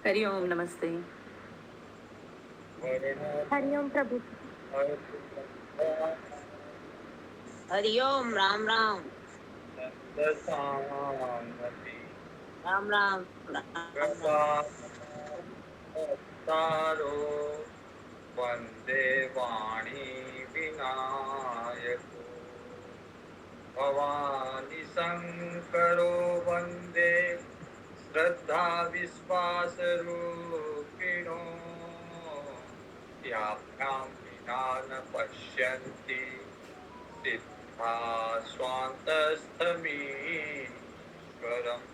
हरिओम नमस्ते। हरिओम प्रभु। हरिओम राम राम राम राम राम राम। तारो वंदे वाणी विनायको भवानी शंकरो वंदे श्रद्धा विश्वास रूपिणो याभ्यां विना न पश्यन्ति सिद्धा स्वान्तस्थमीश्वरम्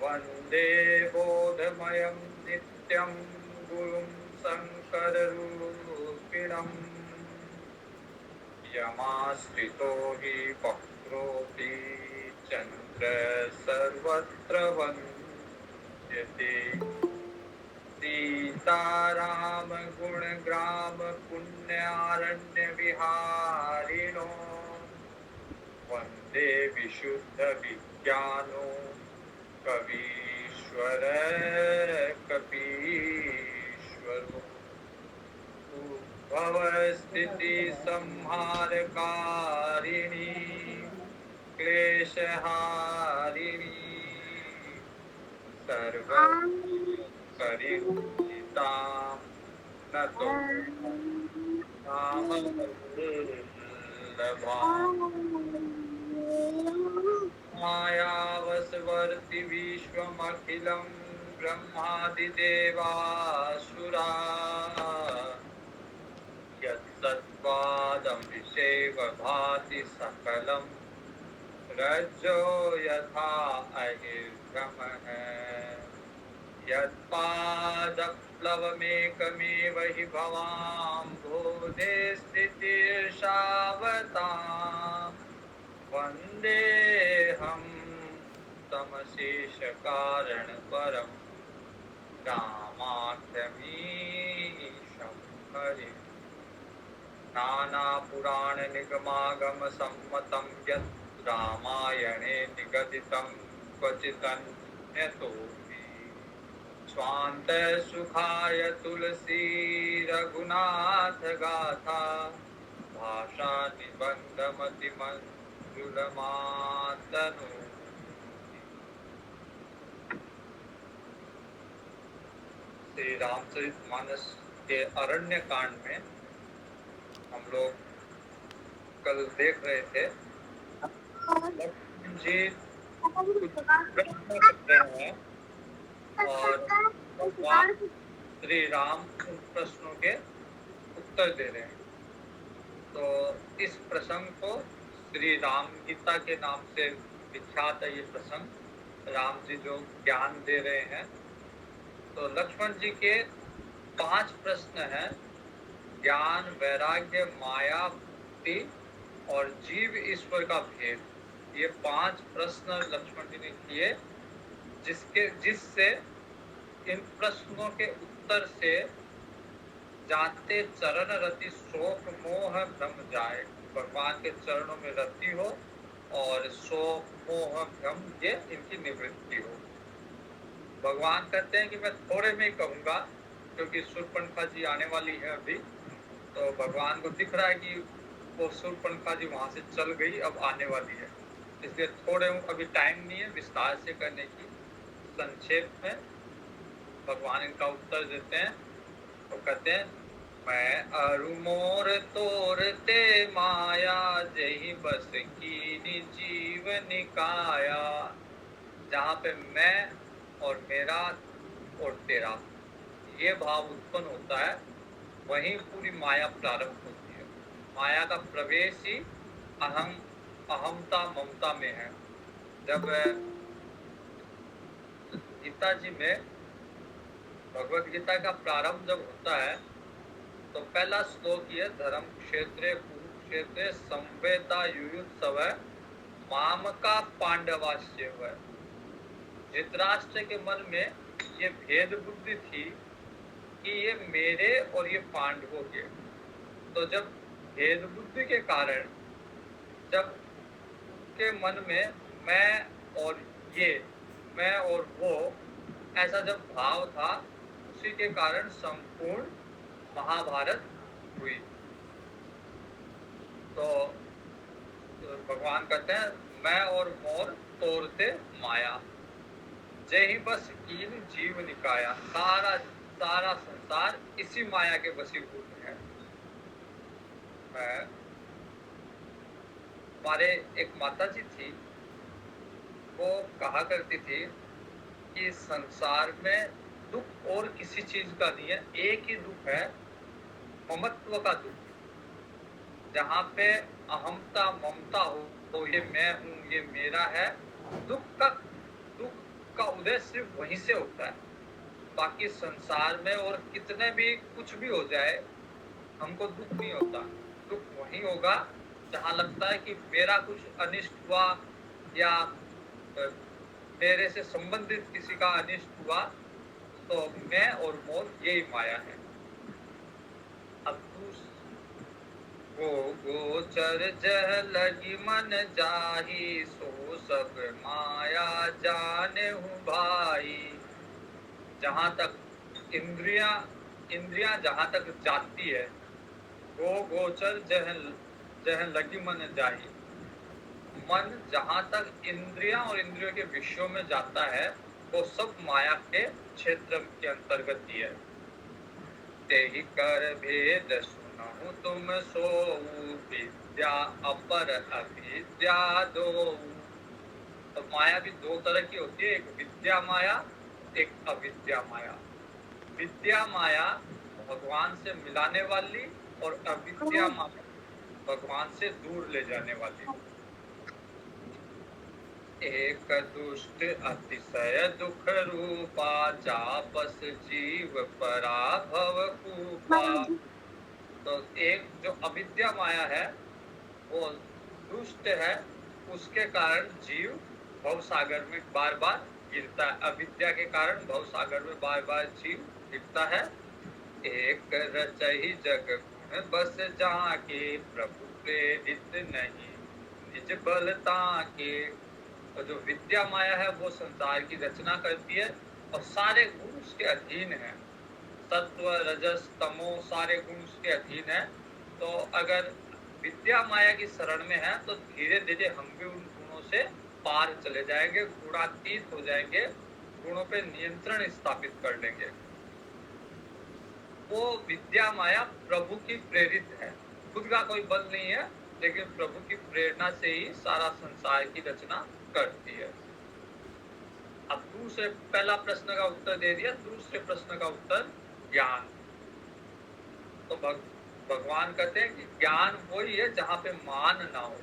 वन्दे बोधमयं नित्यं गुरुं शङ्कररूपिणम् यमाश्रितो हि वक्रोऽपि चन्द्र सर्वत्र वन्द्यते सीतारामगुणग्राम पुण्यारण्यविहारिणो वन्दे विशुद्धविज्ञानो कवीश्वर कपीश्वरो भवस्थिति संहारकारिणी क्लेशहारिणी सर्वकरितां नतो रामवल्लभाम् मायावसवर्ति विश्वमखिलं ब्रह्मादिदेवासुरा यत्सत्त्वादमृषेव भाति सकलं रज्जो यथा अहिर्भ्रमः यत्पादप्लवमेकमेव हि भवां भोधे स्थितिर्षावताम् वन्देऽहं तमशेषकारणपरं रामाख्यमीशं हरिम् नानापुराणनिगमागमसम्मतं यत् रामायणे निगदितं क्वचिदन्यतोऽपि स्वान्तसुखाय तुलसीरघुनाथगाथा भाषानिबन्धमतिमञ्जुलमातनु। श्री रामचरितमानस के अरण्य कांड में हम लोग कल देख रहे थे लक्ष्मण जी कुछ प्रश्न करते हैं और भगवान श्री राम उन प्रश्नों के उत्तर दे रहे हैं। तो इस प्रसंग को श्री राम गीता के नाम से विख्यात है। ये प्रसंग राम जी जो ज्ञान दे रहे हैं, तो लक्ष्मण जी के 5 प्रश्न हैं। ज्ञान, वैराग्य, माया, भक्ति और जीव ईश्वर का भेद, ये 5 प्रश्न लक्ष्मण जी ने किए, जिससे इन प्रश्नों के उत्तर से जाते चरण रति शोक मोह भ्रम जाए। भगवान के चरणों में रति हो और शोक मोह भ्रम ये इनकी निवृत्ति हो। भगवान कहते हैं कि मैं थोड़े में ही कहूँगा, क्योंकि शूर्पणखा जी आने वाली है अभी। तो भगवान को दिख रहा है कि वो शूर्पणखा जी वहाँ से चल गई, अब आने वाली है, इसलिए थोड़े अभी टाइम नहीं है विस्तार से करने की। संक्षेप में भगवान इनका उत्तर देते हैं। तो कहते हैं, मैं अरुमोर तोरते माया जही बस कीनी जीव निकाया। जहाँ पे मैं और मेरा और तेरा ये भाव उत्पन्न होता है, वहीं पूरी माया प्रारंभ होती है। माया का प्रवेश ही अहमता ममता में है। जब गीता जी में भगवत गीता का प्रारंभ जब होता है, तो पहला श्लोक ये, धर्म क्षेत्रे कुरुक्षेत्रे संवेदा युयुत्सव मामका पांडवास्य है। धृतराष्ट्र के मन में ये भेद बुद्धि थी कि ये मेरे और ये पांडवों के। तो जब भेद बुद्धि के कारण जब के मन में मैं और ये, मैं और वो ऐसा जब भाव था, उसी के कारण संपूर्ण महाभारत हुई। तो भगवान कहते हैं, मैं और मोर तोरते माया, जय ही बस कीन जीव निकाया। सारा सारा संसार इसी माया के वशीभूत है। हमारे एक माता जी थी, वो कहा करती थी कि संसार में दुख और किसी चीज का नहीं है, एक ही दुख है, ममत्व का दुख। जहाँ पे अहमता ममता हो, तो ये मैं हूँ, ये मेरा है, दुख का उदय सिर्फ वहीं से होता है। बाकी संसार में और कितने भी कुछ भी हो जाए, हमको दुख नहीं होता। दुख वहीं होगा जहाँ लगता है कि मेरा कुछ अनिष्ट हुआ या मेरे से संबंधित किसी का अनिष्ट हुआ, तो मैं और मोर यही माया है। अब वो गोचर जह लगी मन जाही, सो सब माया जाने हूँ भाई। जहाँ तक इंद्रियां जहाँ तक जाती है, वो गोचर जह लगी मन जाही। मन जहाँ तक इंद्रियां और इंद्रियों के विषयों में जाता है, वो सब माया के क्षेत्र के अंतर्गत ही है। तेहि कर भेद सुनहु तुम सोऊ, विद्या अपर अविद्या दो। तो माया भी दो तरह की होती है, एक विद्या माया, एक अविद्या माया। विद्या माया भगवान से मिलाने वाली, और अविद्या माया भगवान से दूर ले जाने वाली। एक दुष्ट अतिशय दुख रूपा, जापस जीव पराभव कूपा। तो एक जो अविद्या माया है, वो दुष्ट है, उसके कारण जीव भव सागर में बार बार गिरता है। अविद्या के कारण भव सागर में बार बार जीव गिरता है। एक रचहि जग गुण बस जाके, प्रभु प्रेरित नहीं निज बलता के। और जो विद्या माया है, वो संसार की रचना करती है और सारे गुण उसके अधीन है। सत्व रजस तमो सारे गुण उसके अधीन है। तो अगर विद्या माया की शरण में है, तो धीरे धीरे हम भी उन गुणों से पार चले जाएंगे, गुणातीत हो जाएंगे, गुणों पे नियंत्रण स्थापित कर लेंगे। वो विद्या माया प्रभु की प्रेरित है, खुद का कोई बल नहीं है, लेकिन प्रभु की प्रेरणा से ही सारा संसार की रचना करती है। अब दूसरे, पहला प्रश्न का उत्तर दे दिया, दूसरे प्रश्न का उत्तर ज्ञान। तो भगवान कहते हैं कि ज्ञान वही है जहाँ पे मान ना हो।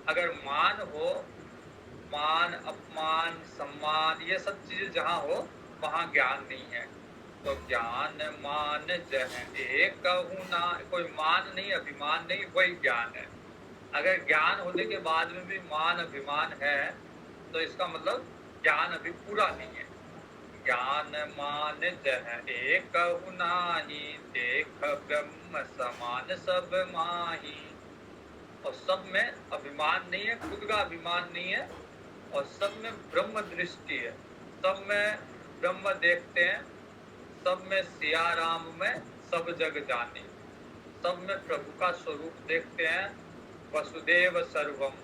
अगर मान हो, मान अपमान सम्मान ये सब चीज जहाँ हो, वहाँ ज्ञान नहीं है। तो ज्ञान मान जह एक कहूँ ना, कोई मान नहीं अभिमान नहीं, वही ज्ञान है। अगर ज्ञान होने के बाद में भी मान अभिमान है, तो इसका मतलब ज्ञान अभी पूरा नहीं है। ज्ञान मान जह एक कहूँ नाही, देख ब्रह्म समान सब माही। और सब में अभिमान नहीं है, खुद का अभिमान नहीं है, और सब में ब्रह्म दृष्टि है। सब में ब्रह्म देखते हैं, सब में सिया राम में सब जग जानी। सब में प्रभु का स्वरूप देखते हैं। वसुदेव सर्वम,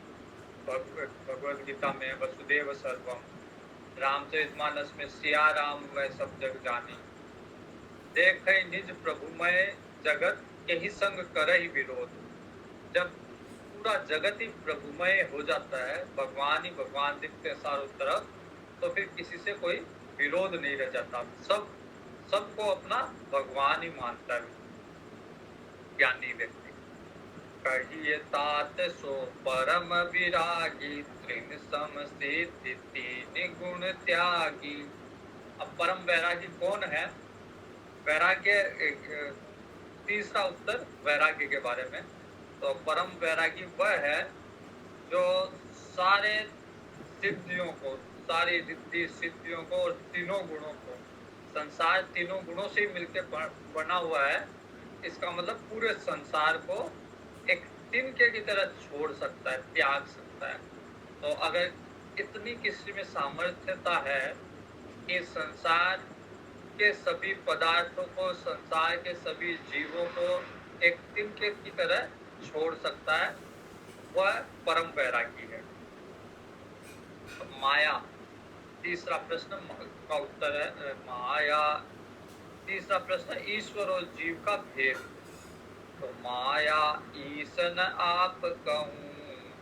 भगवद गीता में वसुदेव सर्वम। रामचरितमानस में सिया राम में सब जग जानी। देख निज प्रभुमय जगत यही संग करहि विरोध। जब पूरा जगत ही प्रभुमय हो जाता है, भगवान ही भगवान दिखते हैं चारों तरफ, तो फिर किसी से कोई विरोध नहीं रह जाता। सबको अपना भगवान ही मानता है ज्ञानी व्यक्ति। कहिए तात सो परम विरागी, त्रिन समस्थिति तीन गुण त्यागी। अब परम वैरागी कौन है? वैराग्य, तीसरा उत्तर वैराग्य के बारे में। तो परम वैरागी वह है जो सारे सिद्धियों को, सारी रिद्धि सिद्धियों को और तीनों गुणों को, संसार तीनों गुणों से मिलकर बना हुआ है। इसका मतलब पूरे संसार को एक तिनके की तरह छोड़ सकता है, त्याग सकता है। तो अगर इतनी किसी में सामर्थ्यता है, कि संसार के सभी पदार्थों को, संसार के सभी जीवों को एक तिनके की तरह छोड़ सकता है, वह परम वैरागी है। माया, तीसरा प्रश्न का उत्तर है माया। तीसरा प्रश्न, ईश्वर और जीव का भेद। तो माया ईसन आप कहूँ,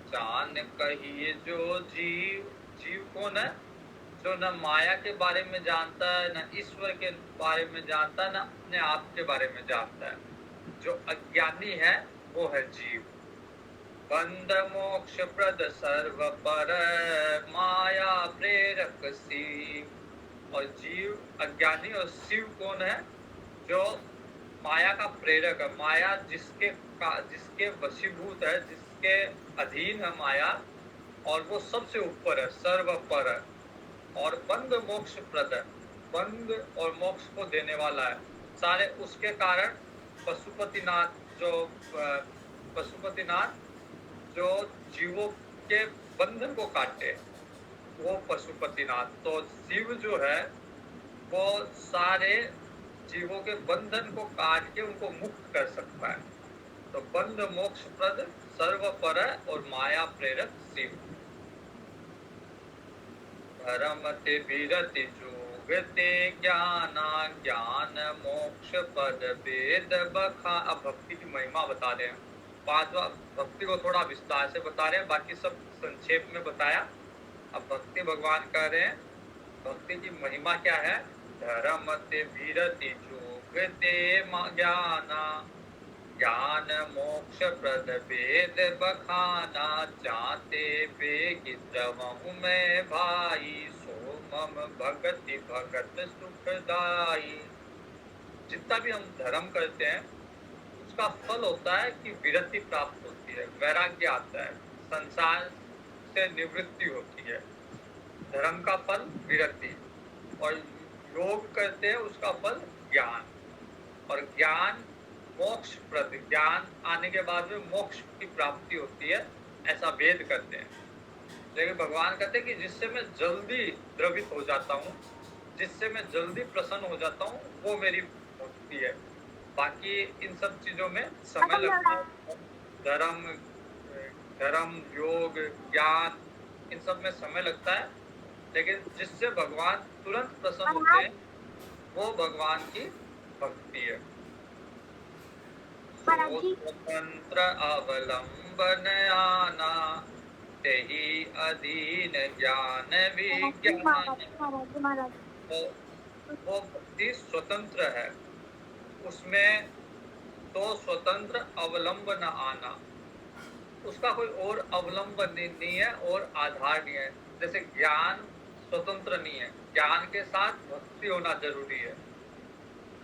जान कहिए जो जीव। जीव कौन है? जो न माया के बारे में जानता है, न ईश्वर के बारे में जानता है, न अपने आप के बारे में जानता है। जो अज्ञानी है वो है जीव। बंध मोक्ष प्रद सर्व पर, माया प्रेरक शिव। और जीव अज्ञानी, और शिव कौन है? जो माया का प्रेरक है। माया जिसके वशीभूत है, जिसके अधीन है माया, और वो सबसे ऊपर है, सर्व पर है। और बंध मोक्ष प्रद है, बंध और मोक्ष को देने वाला है। सारे उसके कारण पशुपतिनाथ जो जीवों के बंधन को काटे, वो पशुपतिनाथ। तो शिव जो है वो सारे जीवों के बंधन को काट के उनको मुक्त कर सकता है। तो बंध मोक्ष प्रद सर्व पर और माया प्रेरक शिव। धर्म ते विरति जोगते ज्ञाना, ज्ञान मोक्ष पद वेद बखा। अब भक्ति की महिमा बता रहे हैं। पांचवा, भक्ति को थोड़ा विस्तार से बता रहे हैं, बाकी सब संक्षेप में बताया। अब भक्ति भगवान कह रहे हैं, भक्ति की महिमा क्या है? धर्म ते विरति जोगते ज्ञाना, ज्ञान मोक्ष प्रद वेद बखाना। जाते बेगिद्रवहु मैं भाई, सो मम भगति भगत सुखदाई। जितना भी हम धर्म करते हैं उसका फल होता है कि विरति प्राप्त होती है, वैराग्य आता है, संसार से निवृत्ति होती है। धर्म का फल विरति, और योग करते हैं उसका फल ज्ञान। और ज्ञान मोक्ष प्रद, ज्ञान आने के बाद में मोक्ष की प्राप्ति होती है, ऐसा वेद करते हैं। लेकिन भगवान कहते हैं कि जिससे मैं जल्दी द्रवित हो जाता हूँ, जिससे मैं जल्दी प्रसन्न हो जाता हूँ, वो मेरी भक्ति है। बाकी इन सब चीजों में समय लगता है। धर्म, योग, ज्ञान, इन सब में समय लगता है, लेकिन जिससे भगवान तुरंत प्रसन्न होते हैं वो भगवान की भक्ति है। स्वतंत्र अवलंबन आना, तेहि अधीन ज्ञान विज्ञान। तो वो भक्ति स्वतंत्र है, उसमें तो स्वतंत्र अवलंबन आना, उसका कोई और अवलंबन नहीं है और आधार नहीं है। जैसे ज्ञान स्वतंत्र नहीं है, ज्ञान के साथ भक्ति होना जरूरी है,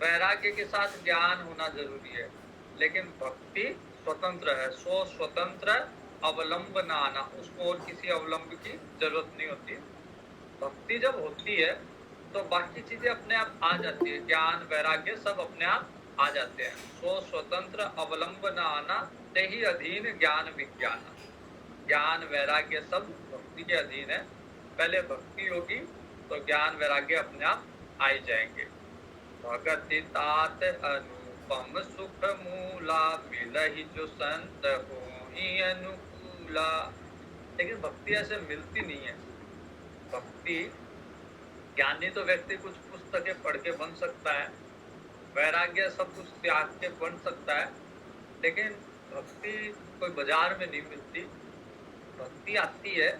वैराग्य के साथ ज्ञान होना जरूरी है, लेकिन भक्ति स्वतंत्र है। सो स्वतंत्र अवलंबन आना, उसको और किसी अवलंब की जरूरत नहीं होती। भक्ति जब होती है तो बाकी चीजें अपने आप आ जाती है, ज्ञान वैराग्य सब अपने आप आ जाते हैं। सो स्वतंत्र अवलंबन आना, ते ही अधीन ज्ञान विज्ञान। ज्ञान वैराग्य सब भक्ति के अधीन है। पहले भक्ति होगी तो ज्ञान वैराग्य अपने आप आ ही जाएंगे। भगति तात अनुपम सुख मूला, मिलहि जो संत होहि अनुकूला। लेकिन भक्ति ऐसे मिलती नहीं है। भक्ति, ज्ञानी तो व्यक्ति कुछ पुस्तकें पढ़ के बन सकता है, वैराग्य सब कुछ त्याग के बन सकता है, लेकिन भक्ति कोई बाजार में नहीं मिलती। भक्ति आती है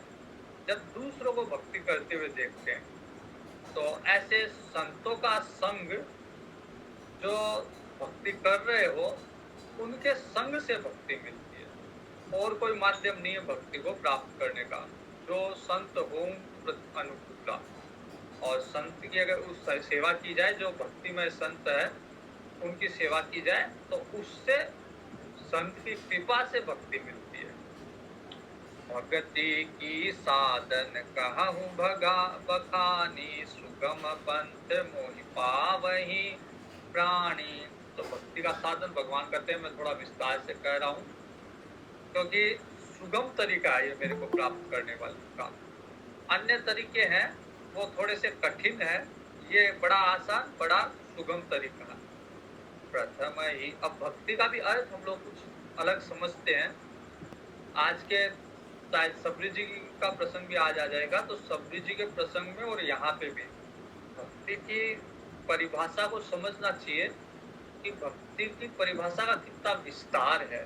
जब दूसरों को भक्ति करते हुए देखते हैं। तो ऐसे संतों का संग, जो भक्ति कर रहे हो उनके संग से भक्ति मिलती है, और कोई माध्यम नहीं है भक्ति को प्राप्त करने का। जो संत हो अनुकूला, और संत की अगर उस सेवा की जाए, जो भक्तिमय संत है उनकी सेवा की जाए, तो उससे संत की कृपा से भक्ति मिलती है। भक्ति की साधन कहूँ बखानी, सुगम पंथ मोहि पावहि प्राणी। तो भक्ति का साधन भगवान कहते हैं, मैं थोड़ा विस्तार से कह रहा हूँ क्योंकि सुगम तरीका है ये मेरे को प्राप्त करने वाले का। अन्य तरीके हैं वो थोड़े से कठिन है, ये बड़ा आसान, बड़ा सुगम तरीका है। प्रथम ही अब भक्ति का भी अर्थ हम लोग कुछ अलग समझते हैं। आज के शायद सबरी जी का प्रसंग भी आज आ जाएगा, तो सबरी जी के प्रसंग में और यहाँ पे भी भक्ति की परिभाषा को समझना चाहिए कि भक्ति की परिभाषा का कितना विस्तार है।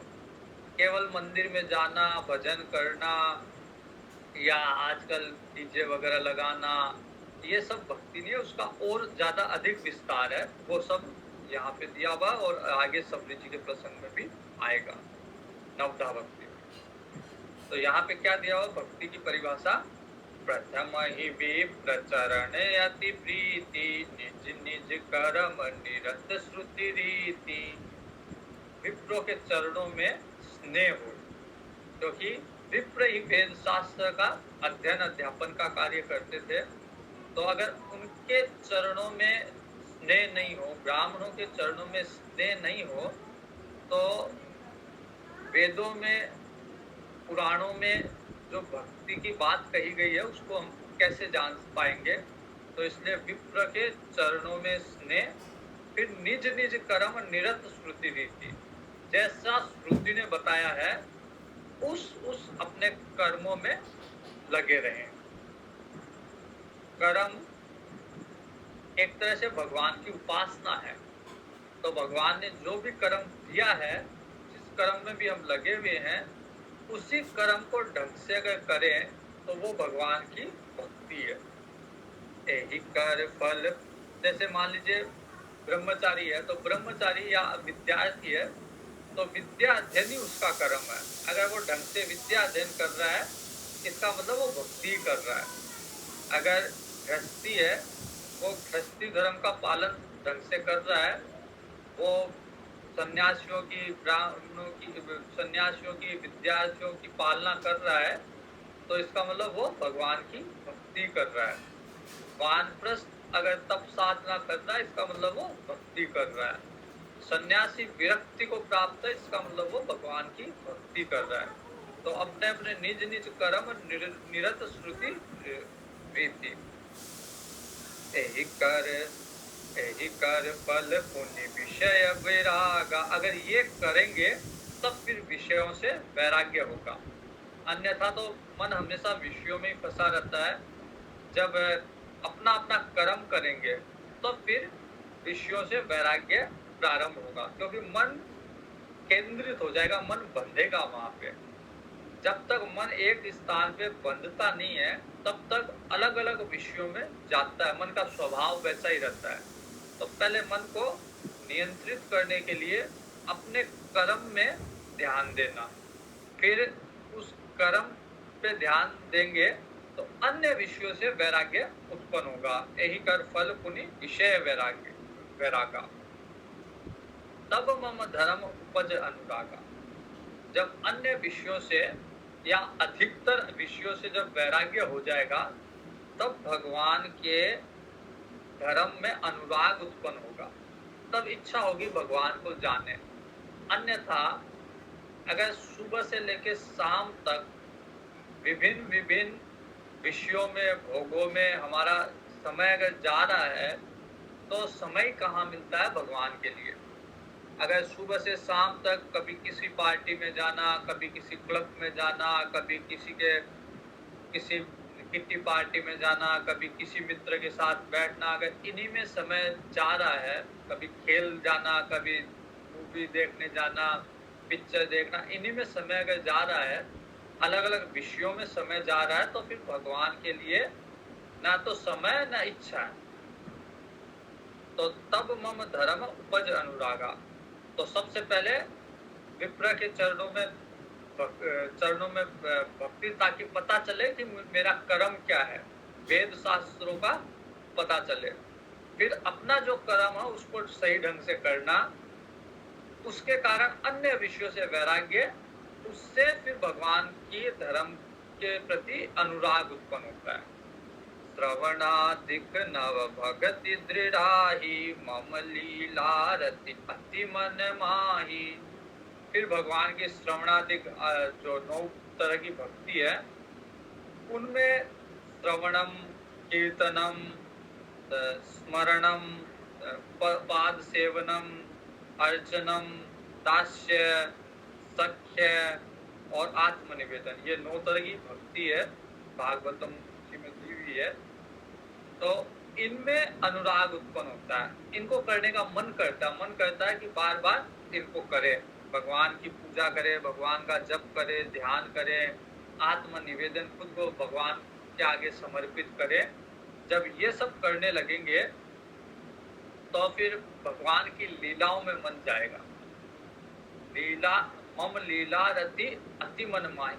केवल मंदिर में जाना, भजन करना या आजकल डीजे वगैरह लगाना, ये सब भक्ति नहीं है, उसका और ज्यादा अधिक विस्तार है। वो सब यहाँ पे दिया हुआ और आगे सबरी जी के प्रसंग में भी आएगा, नवधा भक्ति में। तो यहाँ पे क्या दिया हुआ भक्ति की परिभाषा? प्रथम ही विप्र चरण अति प्रीति, निज निज कर्म निरत श्रुति रीति। विप्रों के चरणों में स्नेह हो, क्योंकि विप्र ही वेद शास्त्र का अध्ययन अध्यापन का कार्य करते थे। तो अगर उनके चरणों में स्नेह नहीं हो, ब्राह्मणों के चरणों में स्नेह नहीं हो, तो वेदों में, पुराणों में जो भक्ति की बात कही गई है उसको हम कैसे जान पाएंगे? तो इसलिए विप्र के चरणों में स्नेह, फिर निज निज कर्म निरत श्रुति रीति, जैसा श्रुति ने बताया है उस अपने कर्मों में लगे रहें। कर्म एक तरह से भगवान की उपासना है। तो भगवान ने जो भी कर्म दिया है, जिस कर्म में भी हम लगे हुए हैं, उसी कर्म को ढंग से अगर करें तो वो भगवान की भक्ति है। यही कर फल, जैसे मान लीजिए ब्रह्मचारी है, तो ब्रह्मचारी या विद्यार्थी है, तो विद्या अध्ययन ही उसका कर्म है। अगर वो ढंग से विद्या अध्ययन कर रहा है, इसका मतलब वो भक्ति कर रहा है। अगर गृहस्थी है, वो गृहस्थी धर्म का पालन ढंग से कर रहा है, वो सन्यासियों की, ब्राह्मणों की, सन्यासियों की, विद्यार्थियों की पालना कर रहा है, तो इसका मतलब वो भगवान की भक्ति कर रहा है। वानप्रस्थ अगर तप साधना कर रहा है, इसका मतलब वो भक्ति कर रहा है। सन्यासी विरक्ति को प्राप्त है, इसका मतलब वो भगवान की भक्ति कर रहा है। तो अपने अपने निज निज कर्म निरत श्रुति रीति। यही कर फल पुण्य विषय वैरागा, अगर ये करेंगे तब फिर विषयों से वैराग्य होगा। अन्यथा तो मन हमेशा विषयों में ही फंसा रहता है। जब अपना अपना कर्म करेंगे तो फिर विषयों से वैराग्य प्रारंभ होगा, क्योंकि मन केंद्रित हो जाएगा, मन बंधेगा वहां पे। जब तक मन एक स्थान पे बंधता नहीं है, तब तक अलग अलग विषयों में जाता है। मन का स्वभाव वैसा ही रहता है। तो पहले मन को नियंत्रित करने के लिए अपने कर्म में ध्यान देना, फिर उस कर्म पे ध्यान देंगे तो अन्य विषयों से वैराग्य उत्पन्न होगा। यही कर फल पुनि विषय वैरागा, तब मम धर्म उपज अनुरागा। जब अन्य विषयों से या अधिकतर विषयों से जब वैराग्य हो जाएगा, तब भगवान के धर्म में अनुराग उत्पन्न होगा, तब इच्छा होगी भगवान को जाने। अन्यथा अगर सुबह से लेकर शाम तक विभिन्न विभिन्न विषयों में, भोगों में हमारा समय अगर जा रहा है, तो समय कहाँ मिलता है भगवान के लिए। अगर सुबह से शाम तक कभी किसी पार्टी में जाना, कभी किसी क्लब में जाना, कभी किसी किट्टी पार्टी में जाना, कभी किसी मित्र के साथ बैठना, अगर इन्हीं में समय जा रहा है, कभी खेल जाना, कभी मूवी देखने जाना, पिक्चर देखना, इन्हीं में समय अगर जा रहा है, अलग अलग विषयों में समय जा रहा है, तो फिर भगवान के लिए ना तो समय ना इच्छा है। तो तब मम धर्म उपज अनुरागा। तो सबसे पहले विप्र के चरणों में भक्ति, ताकि पता चले कि मेरा कर्म क्या है, वेद शास्त्रों का पता चले। फिर अपना जो कर्म है उसको सही ढंग से करना, उसके कारण अन्य विषयों से वैराग्य, उससे फिर भगवान की धर्म के प्रति अनुराग उत्पन्न होता है। श्रवणाधिक नव भगति दृढ़ाही, मम लीला रति अति मन माही। फिर भगवान की श्रवणाधिक जो 9 तरह की भक्ति है, उनमें श्रवणम कीर्तनम, स्मरणम, पाद सेवनम, अर्चनम, दास्य, सख्य और आत्मनिवेदन, ये 9 तरह की भक्ति है, भागवतम में दी हुई है। तो इनमें अनुराग उत्पन्न होता है, इनको करने का मन करता है कि बार बार इनको करे, भगवान की पूजा करे, भगवान का जप करे, ध्यान करे, आत्मनिवेदन, खुद को भगवान के आगे समर्पित करे। जब ये सब करने लगेंगे तो फिर भगवान की लीलाओं में मन जाएगा। लीला मम लीला रति अति मन माही,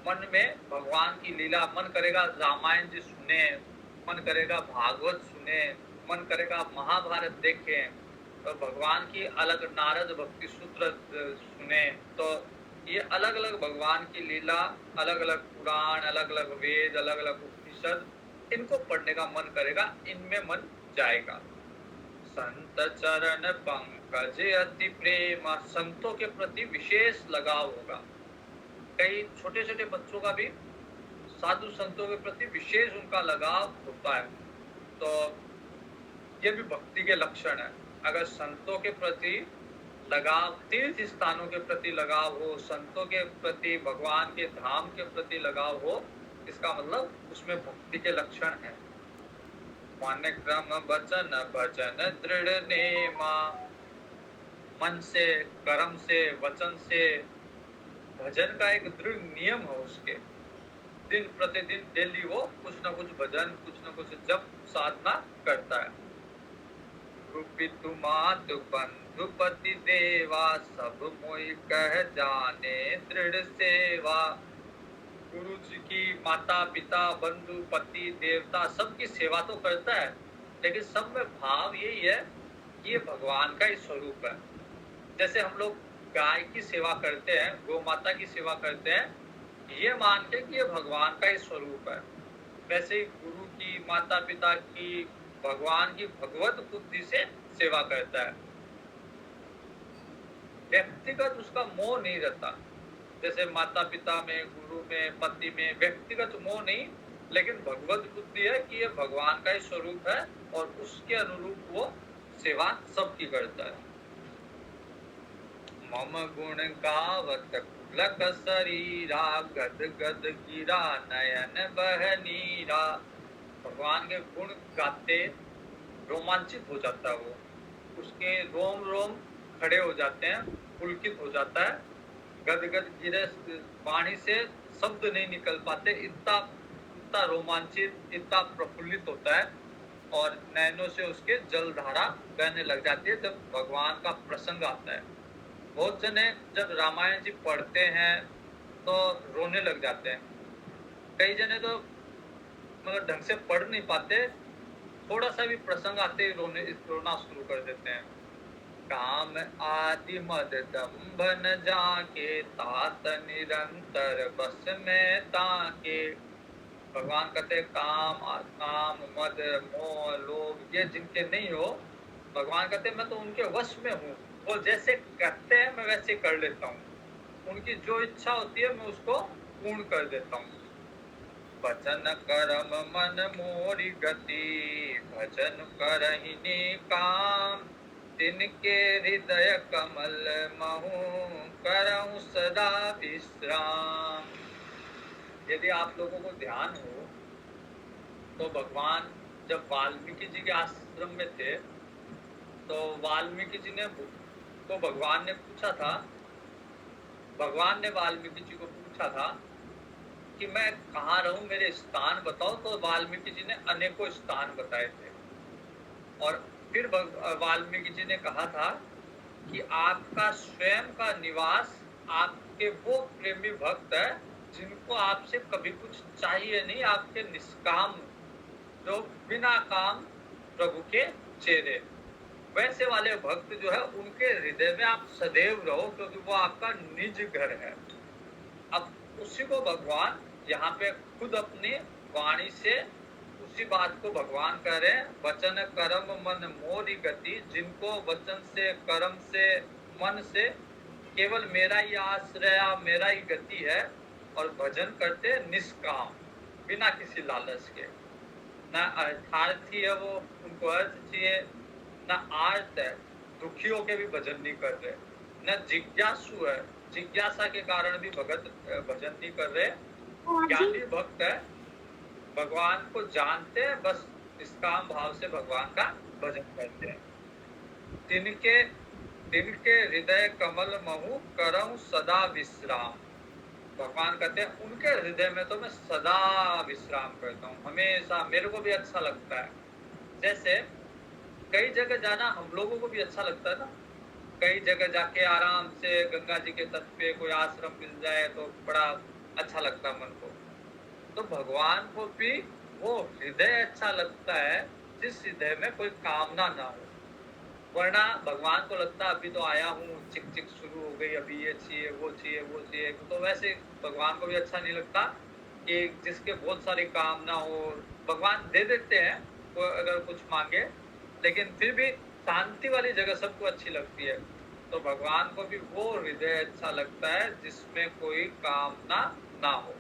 मन में भगवान की लीला, मन करेगा रामायण जी सुने, मन करेगा भागवत सुने, मन करेगा महाभारत देखें, तो भगवान की अलग नारद भक्ति सूत्र सुने। तो ये अलग अलग भगवान की लीला, अलग अलग पुराण, अलग अलग वेद, अलग अलग उपनिषद, इनको पढ़ने का मन करेगा, इनमें मन जाएगा। संत चरण पंकज अति प्रेम, संतों के प्रति विशेष लगाव होगा। कई छोटे छोटे बच्चों का भी साधु संतों के प्रति विशेष उनका लगाव होता है। तो ये भी भक्ति के लक्षण है। अगर संतों के प्रति लगाव, तीर्थ स्थानों के प्रति लगाव हो, संतों के प्रति, भगवान के धाम के प्रति लगाव हो, इसका मतलब उसमें भक्ति के लक्षण है। मन क्रम वचन भजन दृढ़ नेमा, मन से, कर्म से, वचन से भजन का एक दृढ़ नियम है उसके। दिन प्रतिदिन डेली वो कुछ न कुछ भजन, कुछ न कुछ जप साधना करता है। पितु मातु बंधु पति देवा, सब मोहि कह जाने दृढ़ सेवा। गुरु जी की, माता पिता, बंधु, पति, देवता, सबकी सेवा तो करता है, लेकिन सब में भाव यही है कि ये भगवान का ही स्वरूप है। जैसे हम लोग गाय की सेवा करते हैं, गौ माता की सेवा करते हैं, ये मान के कि ये भगवान का ही स्वरूप है, वैसे ही गुरु की, माता पिता की, भगवान की भगवत बुद्धि से सेवा करता है। व्यक्तिगत उसका मोह नहीं रहता, जैसे माता पिता में, गुरु में, पति में व्यक्तिगत मोह नहीं, लेकिन भगवत बुद्धि है कि ये भगवान का ही स्वरूप है और उसके अनुरूप वो सेवा सबकी करता है। मम गुण गावत कुलक शरीरा, गद गद गिरा नयन बह नीरा। भगवान के गुण गाते रोमांचित हो जाता है वो, उसके रोम रोम खड़े हो जाते हैं, पुलकित हो जाता है। गद गद गिरे, वाणी से शब्द नहीं निकल पाते, इतना रोमांचित, इतना प्रफुल्लित होता है, और नैनों से उसके जलधारा बहने लग जाती है जब भगवान का प्रसंग आता है। बहुत जने जब रामायण जी पढ़ते हैं तो रोने लग जाते हैं, कई जने तो मतलब ढंग से पढ़ नहीं पाते, थोड़ा सा भी प्रसंग आते ही रोना शुरू कर देते हैं। काम आदि मद दंभ न जाके, तात निरंतर बस में ताके। भगवान कहते काम, मद, मोह, लोभ, ये जिनके नहीं हो, भगवान कहते मैं तो उनके वश में हूँ, वो जैसे कहते हैं मैं वैसे कर लेता हूँ, उनकी जो इच्छा होती है मैं उसको पूर्ण कर देता हूँ। वचन कर्म मन मोरी गति, भजन करहिनी काम। तिनके हृदय कमल महु, करहु सदा विश्राम। यदि आप लोगों को ध्यान हो तो भगवान जब वाल्मीकि जी के आश्रम में थे, तो वाल्मीकि जी ने तो भगवान ने पूछा था, भगवान ने वाल्मीकि जी को पूछा था कि मैं कहाँ रहूं, मेरे स्थान बताओ। तो वाल्मीकि जी ने अनेकों स्थान बताए थे, और फिर वाल्मीकि जी ने कहा था कि आपका स्वयं का निवास आपके वो प्रेमी भक्त है जिनको आपसे कभी कुछ चाहिए नहीं, आपके निष्काम, जो बिना काम प्रभु के चेहरे, वैसे वाले भक्त जो है उनके हृदय में आप सदैव रहो, क्योंकि वो आपका निज घर है। अब उसी को भगवान यहाँ पे खुद अपनी वाणी से उसी बात को भगवान कह रहे हैं। वचन कर्म मन मोरी गति, जिनको वचन से, कर्म से, मन से केवल मेरा ही आश्रय, मेरा ही गति है, और भजन करते निष्काम, बिना किसी लालच के। ना अर्थार्थी है वो, उनको अर्थ चाहिए, ना आर्त है, दुखियों के भी भजन नहीं कर रहे, न जिज्ञासु है, जिज्ञासा के कारण भी भगत भजन नहीं कर रहे। ज्ञानी भक्त है, भगवान को जानते हैं, बस निष्काम भाव से भगवान का भजन करते हैं। तिनके हृदय कमल महु करऊं सदा विश्राम। भगवान कहते हैं उनके हृदय में तो मैं सदा विश्राम करता हूँ, हमेशा मेरे को भी अच्छा लगता है। जैसे कई जगह जाना हम लोगों को भी अच्छा लगता है ना, कई जगह जाके आराम से गंगा जी के तट पे कोई आश्रम मिल जाए तो बड़ा अच्छा लगता है मन को। तो भगवान को भी वो हृदय अच्छा लगता है जिस हृदय में कोई कामना ना हो, वरना भगवान को लगता है अभी तो आया हूँ, चिक चिक शुरू हो गई, अभी ये चाहिए वो चाहिए वो चाहिए। तो वैसे भगवान को भी अच्छा नहीं लगता कि जिसके बहुत सारी कामना हो। भगवान दे देते हैं वो अगर कुछ मांगे, लेकिन फिर भी शांति वाली जगह सबको अच्छी लगती है। तो भगवान को भी वो हृदय अच्छा लगता है जिसमें कोई कामना ना हो।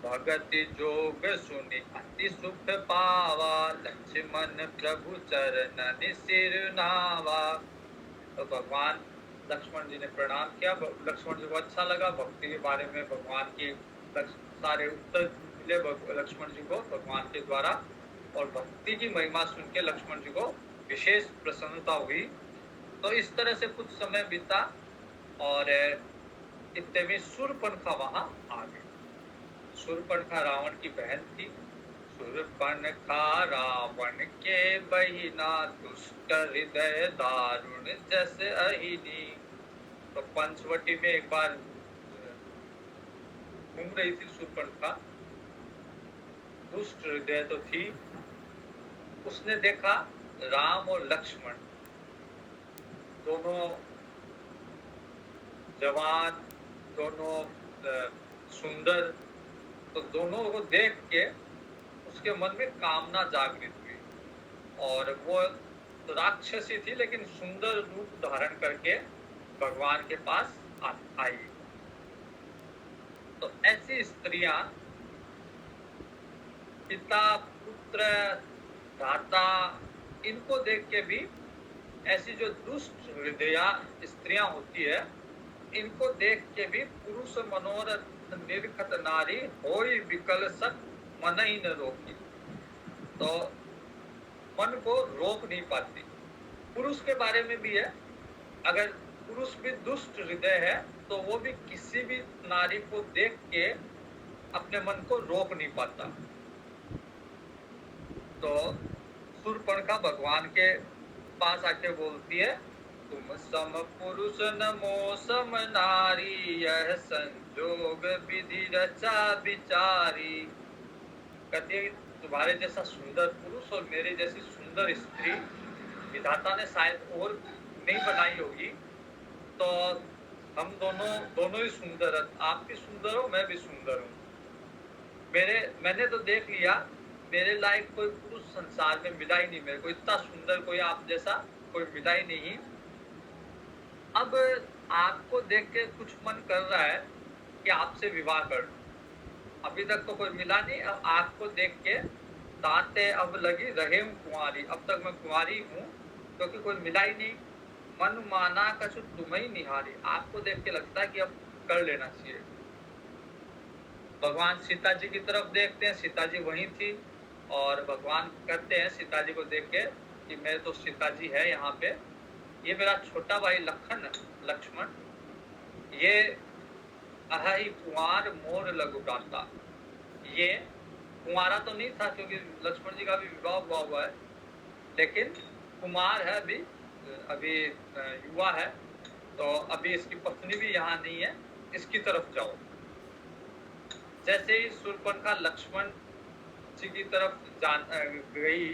भगति जोग सुनि अति सुख पावा, लक्ष्मण प्रभु चरण सिर नावा। तो भगवान लक्ष्मण जी ने प्रणाम किया, लक्ष्मण जी को अच्छा लगा, भक्ति के बारे में भगवान की सारे उत्तर मिले लक्ष्मण जी को भगवान के द्वारा, और भक्ति की महिमा सुन के लक्ष्मण जी को विशेष प्रसन्नता हुई। तो इस तरह से कुछ समय बीता और इतने में शूर्पणखा वहां आ गई। शूर्पणखा रावण की बहन थी। शूर्पणखा रावण के बहिना, दुष्ट हृदय दारुण जैसे अहिनी। तो पंचवटी में एक बार घूम रही थी शूर्पणखा, दुष्ट हृदय तो थी। उसने देखा राम और लक्ष्मण दोनों जवान, दोनों सुंदर, तो दोनों को देख के उसके मन में कामना जागृत हुई, और वो तो राक्षसी थी लेकिन सुंदर रूप धारण करके भगवान के पास आई। तो ऐसी स्त्रियां पिता पुत्र दाता, इनको देख के भी, ऐसी जो दुष्ट हृदया स्त्रियां होती है, इनको देख के भी पुरुष मनोरथ निर्खत नारी होई विकल सत मन ही न रोकी। तो मन को रोक नहीं पाती। पुरुष के बारे में भी है, अगर पुरुष भी दुष्ट हृदय है तो वो भी किसी भी नारी को देख के अपने मन को रोक नहीं पाता। तो शूर्पणखा भगवान के पास आके बोलती है, तुम सम पुरुष नमो सम नारी, यह संजोग विधि रचा विचारी। कहती है तुम्हारे जैसा सुंदर पुरुष और मेरे जैसी सुंदर स्त्री विधाता ने शायद और नहीं बनाई होगी, तो हम दोनों ही सुंदर है। आप भी सुंदर हो, मैं भी सुंदर हूँ। मैंने तो देख लिया, मेरे लायक कोई पुरुष संसार में मिला ही नहीं, मेरे को इतना सुंदर कोई आप जैसा कोई मिला ही नहीं। अब आपको देख के कुछ मन कर रहा है कि आपसे विवाह कर लूं। अभी तक तो कोई मिला नहीं, अब आपको देख के दांते अब लगी रहे कुंवारी, अब तक मैं कुंवारी हूँ क्योंकि कोई मिला ही नहीं। मन माना कछु तुम्हें ही निहारी, आपको देख के लगता है कि अब कर लेना चाहिए। भगवान सीता जी की तरफ देखते हैं, सीता जी वहीं थी, और भगवान कहते हैं सीता जी को देख के कि मेरे तो सीता जी है यहाँ पे, ये मेरा छोटा भाई लक्ष्मण, ये अहि कुंवार मोर लघु भ्राता। ये कुंवारा तो नहीं था क्योंकि लक्ष्मण जी का भी विवाह हुआ है, लेकिन कुमार है, अभी युवा है, तो अभी इसकी पत्नी भी यहाँ नहीं है, इसकी तरफ जाओ। जैसे ही शूर्पणखा लक्ष्मण जी की तरफ गई,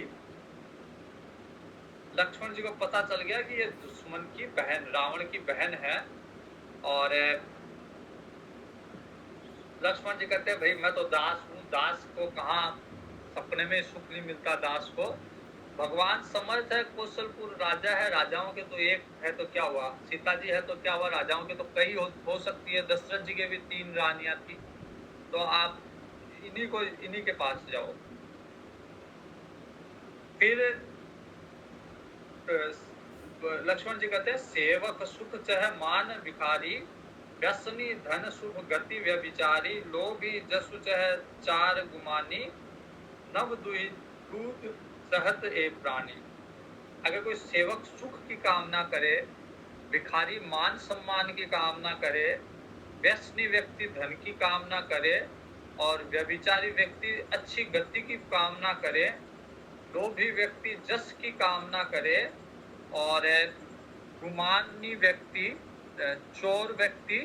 लक्ष्मण जी को पता चल गया कि ये दुश्मन की बहन, रावण की बहन है। और लक्ष्मण जी कहते हैं भाई मैं तो दास हूँ, दास को कहाँ सपने में सुख नहीं मिलता दास को। भगवान समर्थ है, कौशलपुर राजा है, राजाओं के तो एक है तो क्या हुआ, सीता जी है तो क्या हुआ, राजाओं के तो कई हो सकती है। दशरथ जी के भी 3 रानियां थी, तो आप इन्हीं के पास जाओ। फिर लक्ष्मण जी कहते हैं सेवक सुख चह मान भिखारी, व्यसनी धन शुभ गति व्यभिचारी, लोभी जसु चह चार गुमानी, नव दुहि दूत सहत ए प्राणी। अगर कोई सेवक सुख की कामना करे, भिखारी मान सम्मान की कामना करे, व्यसनी व्यक्ति धन की कामना करे और व्यभिचारी व्यक्ति अच्छी गति की कामना करे, लोभी व्यक्ति जस की कामना करे और गुमानी व्यक्ति चोर व्यक्ति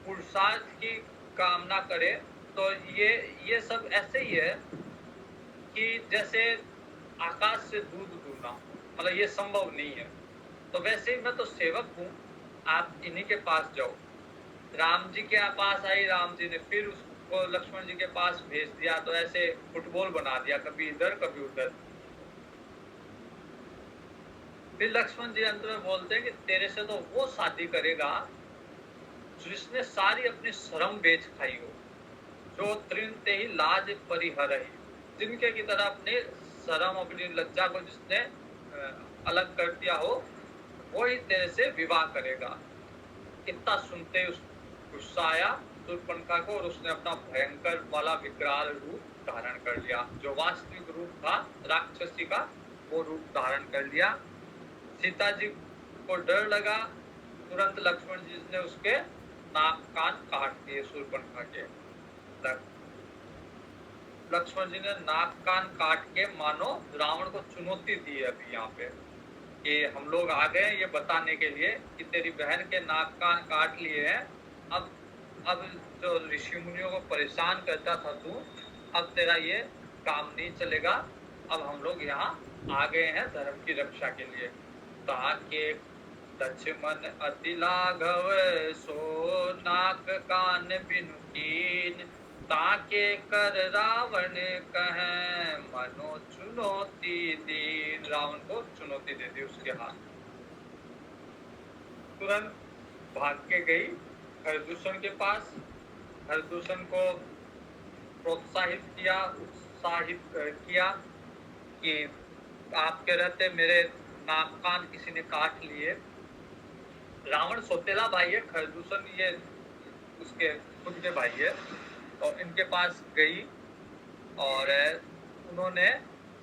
पुरुषार्थ की कामना करे, तो ये सब ऐसे ही है कि जैसे आकाश से दूध दूना, मतलब ये संभव नहीं है। तो वैसे ही मैं तो सेवक हूँ, आप इन्हीं के पास जाओ। राम जी के पास आई, राम जी ने फिर उसको लक्ष्मण जी के पास भेज दिया, तो ऐसे फुटबॉल बना दिया, कभी इधर कभी उधर। फिर लक्ष्मण जी अंत में बोलते हैं कि तेरे से तो वो शादी करेगा जिसने सारी अपनी शर्म बेच खाई हो, जो तृण ते ही लाज परिहर ही, जिनके की तरह अपने शर्म अपनी लज्जा को जिसने अलग कर दिया हो, वो ही तेरे से विवाह करेगा। इतना सुनते उस गुस्सा आया शूर्पणखा को और उसने अपना भयंकर वाला विकराल रूप धारण कर लिया। जो वास्तविक रूप था राक्षसी का, वो रूप धारण कर लिया। सीता जी को डर लगा, तुरंत लक्ष्मण जी ने उसके नाक कान काट दिए शूर्पणखा के। लक्ष्मण जी ने नाक कान काट के मानो रावण को चुनौती दी है अभी यहाँ पे, कि हम लोग आ गए ये बताने के लिए कि तेरी बहन के नाक कान काट लिए हैं। अब जो ऋषि मुनियों को परेशान करता था तू, अब तेरा ये काम नहीं चलेगा। अब हम लोग यहाँ आ गए हैं धर्म की रक्षा के लिए। ताके लक्ष्मण अति लाघव सो नाक कान बिनु कीन, ताके कर रावण कहें मनो चुनौती दीन। रावण को चुनौती दे दी उसके हाथ। तुरंत भाग के गई हरदूषण के पास, हरदूषण को प्रोत्साहित किया, उत्साहित किया कि आपके रहते मेरे नाक कान किसी ने काट लिए। रावण सौतेला भाई है, खरदूषण ये उसके खुद के भाई है। और इनके पास गई और उन्होंने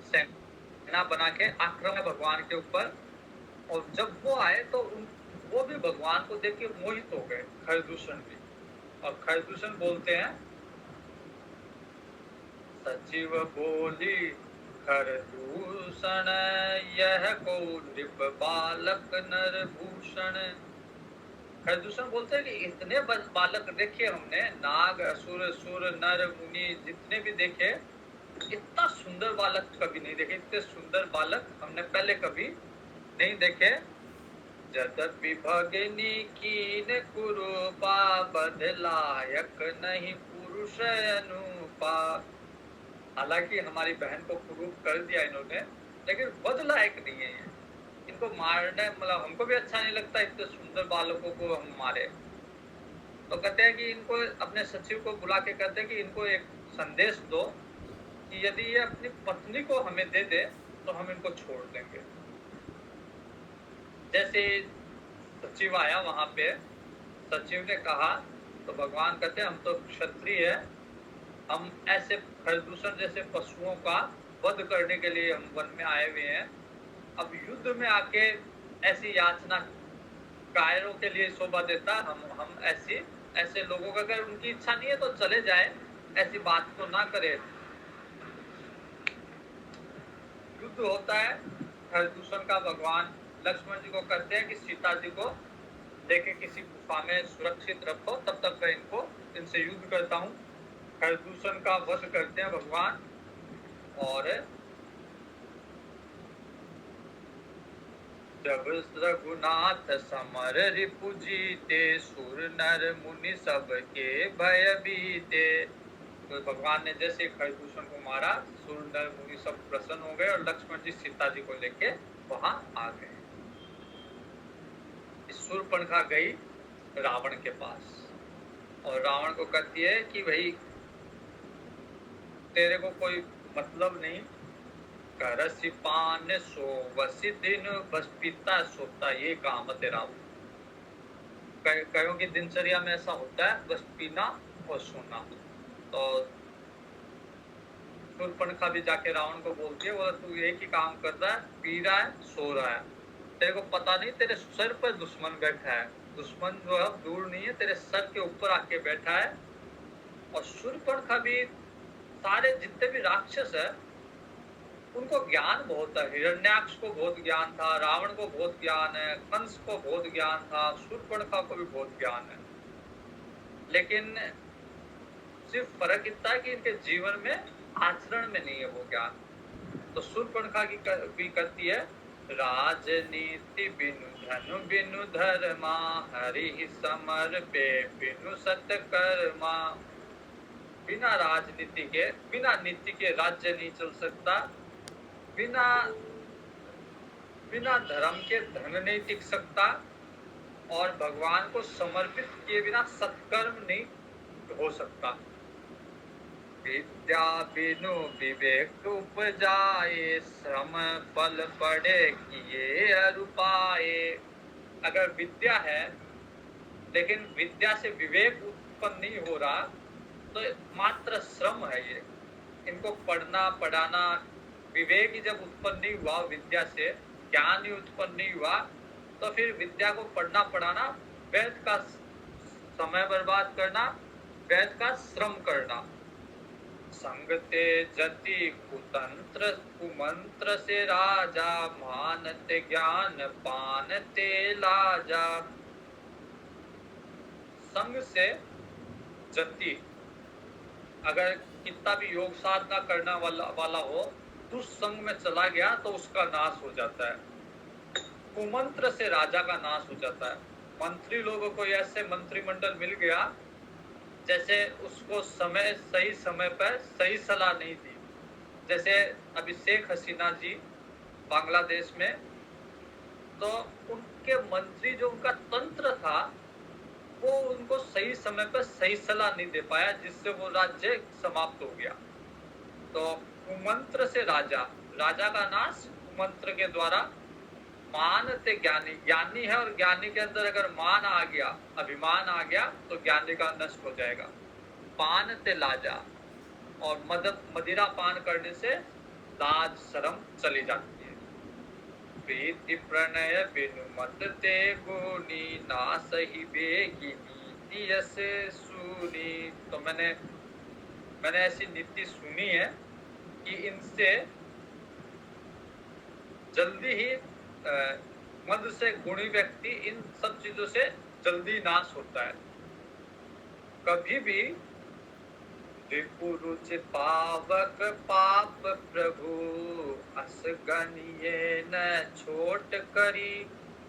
सेना बना के आक्रमण भगवान के ऊपर। और जब वो आए तो वो भी भगवान को देख के मोहित हो गए, खरदूषण भी। और खरदूषण बोलते हैं, सचिव बोली खरदूषण यह को नृप बालक नर भूषण। खरदूषण बोलते हैं कि इतने बालक देखे हमने, नाग असुर सुर नर मुनि जितने भी देखे, इतना सुंदर बालक कभी नहीं देखे। इतने सुंदर बालक हमने पहले कभी नहीं देखे। यद्यपि भगिनी कीन कुरूपा, बदलायक नहीं पुरुष अनुपा। हालांकि हमारी बहन को कुरूप कर दिया इन्होंने, लेकिन बदलायक नहीं है। इनको मारने मतलब हमको भी अच्छा नहीं लगता, इतने सुंदर बालकों को हम मारे। तो कहते हैं कि इनको अपने सचिव को बुला के कहते हैं कि इनको एक संदेश दो कि यदि ये अपनी पत्नी को हमें दे दे तो हम इनको छोड़ देंगे। जैसे सचिव आया वहां पे, सचिव ने कहा तो भगवान कहते हैं हम तो क्षत्रिय है, हम ऐसे खरदूषण जैसे पशुओं का वध करने के लिए हम वन में आए हुए हैं। अब युद्ध में आके ऐसी याचना कायरों के लिए शोभा देता। हम ऐसे लोगों का, अगर उनकी इच्छा नहीं है तो चले जाए, ऐसी बात तो ना करे। युद्ध होता है खरदूषण का। भगवान लक्ष्मण जी को कहते हैं कि सीता जी को लेके किसी गुफा में सुरक्षित रखो, तब तक मैं इनसे युद्ध करता हूँ। खरदूषण का वध करते हैं भगवान। और जब रघुनाथ समर रिपु जीते, सुर नर मुनि सबके भय बीते। तो भगवान ने जैसे खरदूषण को मारा, सुर नर मुनि सब प्रसन्न हो गए और लक्ष्मण जी सीता जी को लेके वहां आ गए। शूर्पणखा गई रावण के पास और रावण को कहती है कि भाई तेरे को कोई मतलब नहीं, करसी पान सोवसी दिन, बस पीता सोता ये काम तेरा। कईयों की दिनचर्या में ऐसा होता है, बस पीना और सोना। तो शूर्पणखा भी जाके रावण को बोलती है, बोला तू एक ही काम कर रहा है, पी रहा है, सो रहा है, तेरे को पता नहीं तेरे सर पर दुश्मन बैठा है। दुश्मन जो है दूर नहीं है, तेरे सर के ऊपर आके बैठा है। और शूर्पणखा भी, सारे जितने भी राक्षस है उनको ज्ञान बहुत है। हिरण्याक्ष को बहुत ज्ञान था, रावण को बहुत ज्ञान है, कंस को बहुत ज्ञान था, शूर्पणखा को भी बहुत ज्ञान है। लेकिन सिर्फ फर्क इतना है कि इनके जीवन में, आचरण में नहीं है वो ज्ञान। तो शूर्पणखा की भी करती है, राजनीति बिनु धनु बिनु धर्मा, हरि समर पे बिनु सत्कर्मा। बिना राजनीति के, बिना नीति के राज्य नहीं चल सकता। बिना धर्म के धन नहीं टिक सकता। और भगवान को समर्पित किए बिना सत्कर्म नहीं हो सकता। विद्या बिनु विवेक उपजाए, श्रम फल पड़े किए अरुपाए। अगर विद्या है लेकिन विद्या से विवेक उत्पन्न नहीं हो रहा, तो मात्र श्रम है ये। इनको पढ़ना पढ़ाना, विवेक ही जब उत्पन्न नहीं हुआ विद्या से, ज्ञान ही उत्पन्न नहीं हुआ, तो फिर विद्या को पढ़ना पढ़ाना व्यर्थ का समय बर्बाद करना, व्यर्थ का श्रम करना। संगते जति कुतंत्र, कुमंत्र से राजा, मानते ज्ञान पानते लाजा। संग से जति, अगर कितना भी योग साधना करना वाला हो, दुष्संग में चला गया तो उसका नाश हो जाता है। कुमंत्र से राजा का नाश हो जाता है। मंत्री लोगों को ऐसे मंत्रिमंडल मिल गया जैसे उसको सही समय पर सही सलाह नहीं दी। जैसे अभी शेख हसीना जी बांग्लादेश में, तो उनके मंत्री जो उनका तंत्र था वो उनको सही समय पर सही सलाह नहीं दे पाया, जिससे वो राज्य समाप्त हो गया। तो कुमंत्र से राजा, राजा का नाश कुमंत्र के द्वारा। मानते ज्ञानी, ज्ञानी है और ज्ञानी के अंदर अगर मान आ गया, अभिमान आ गया, तो ज्ञानी का नष्ट हो जाएगा। पानते लाजा, और मदिरा पान करने से लाज शर्म चली जाती है। प्रीति प्रणय बिनु मत ते गुनी, ना सही बेगी नीति ऐसे सुनी। तो मैंने ऐसी नीति सुनी है कि इनसे जल्दी ही मद से गुणी व्यक्ति इन सब चीजों से जल्दी नाश होता है। कभी भी विपुरुच पावक पाप प्रभु, अस गनिये न छोट करी,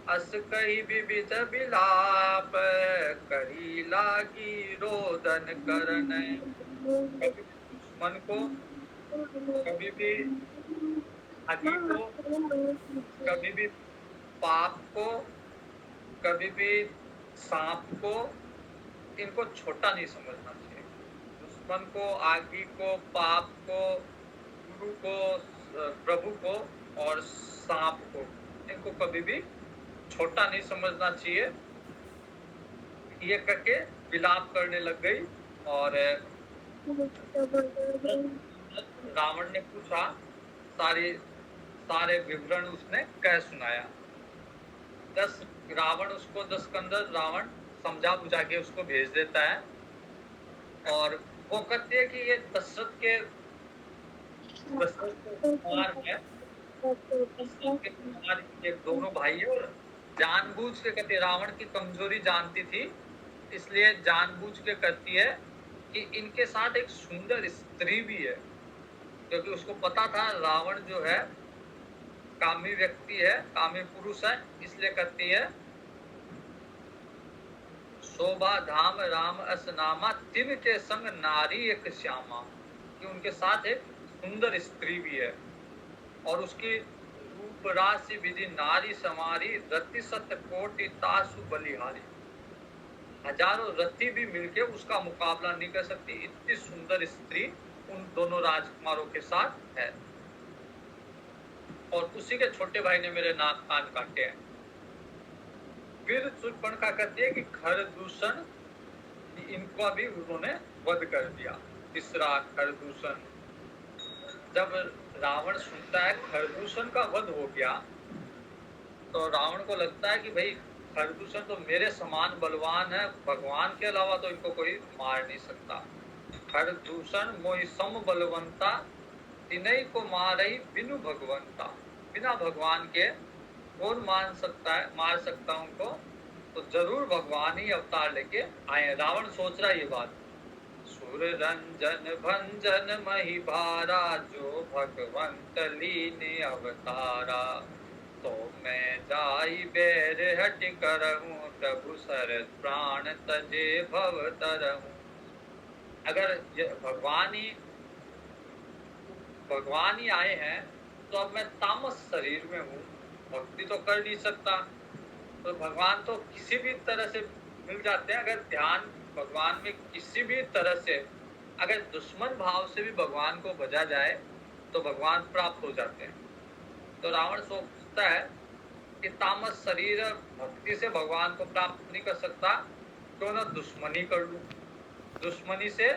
अस कही विविध विलाप, करी लागी रोदन करन। कभी दुश्मन को, कभी भी ठगी को, कभी भी पाप को, कभी भी सांप को, इनको छोटा नहीं समझना चाहिए। दुश्मन को, आगी को, पाप को, गुरु को, प्रभु को और सांप को, इनको कभी भी छोटा नहीं समझना चाहिए। ये करके विलाप करने लग गई। और रावण ने पूछा, सारे विवरण उसने कह सुनाया। रावण उसको 10 कंदर रावण समझा बुझा के उसको भेज देता है। और वो कहती है कि ये दशरथ के कुमार है, ये दोनों भाई है। और जानबूझ के कहती है, रावण की कमजोरी जानती थी, इसलिए जानबूझ के करती है कि इनके साथ एक सुंदर स्त्री भी है, क्योंकि उसको पता था रावण जो है कामी व्यक्ति है, कामी पुरुष है, इसलिए करती है। शोभा धाम राम अस नामा, तिन के संग नारी एक श्यामा, कि उनके साथ एक सुंदर स्त्री भी है। और उसकी रूप राशि विधि नारी समारी, रति सत्य कोटि तासु बलिहारी। हजारों रति भी मिलके उसका मुकाबला नहीं कर सकती, इतनी सुंदर स्त्री उन दोनों राजकुमारों के साथ है। और उसी के छोटे भाई ने मेरे नाक कान काटे हैं। फिर शूर्पणखा कहती है कि खरदूषण, इनको भी उन्होंने वध कर दिया। तीसरा खरदूषण, जब रावण सुनता है खरदूषण का वध हो गया तो रावण को लगता है कि भाई खरदूषण तो मेरे समान बलवान है, भगवान के अलावा तो इनको कोई मार नहीं सकता। खरदूषण मोहि सम बलवंता, तिनई को मारई बिनु भगवंता। बिना भगवान के कौन मार सकता है उनको, तो जरूर भगवान ही अवतार लेके आए। रावण सोच रहा है ये बात, सुर रंजन भंजन मही भारा, जो भगवंत लीने अवतारा। तो मैं जाई बैर हट करहूं, प्रभु सर प्राण तजे भव तरहूं। अगर भगवान ही आए हैं तो अब मैं तामस शरीर में हूँ, भक्ति तो कर नहीं सकता। तो भगवान तो किसी भी तरह से मिल जाते हैं। अगर ध्यान भगवान में किसी भी तरह से, अगर दुश्मन भाव से भी भगवान को भजा जाए तो भगवान प्राप्त हो जाते हैं। तो रावण सोचता है कि तामस शरीर भक्ति से भगवान को प्राप्त नहीं कर सकता, क्यों ना दुश्मनी कर लूं। दुश्मनी से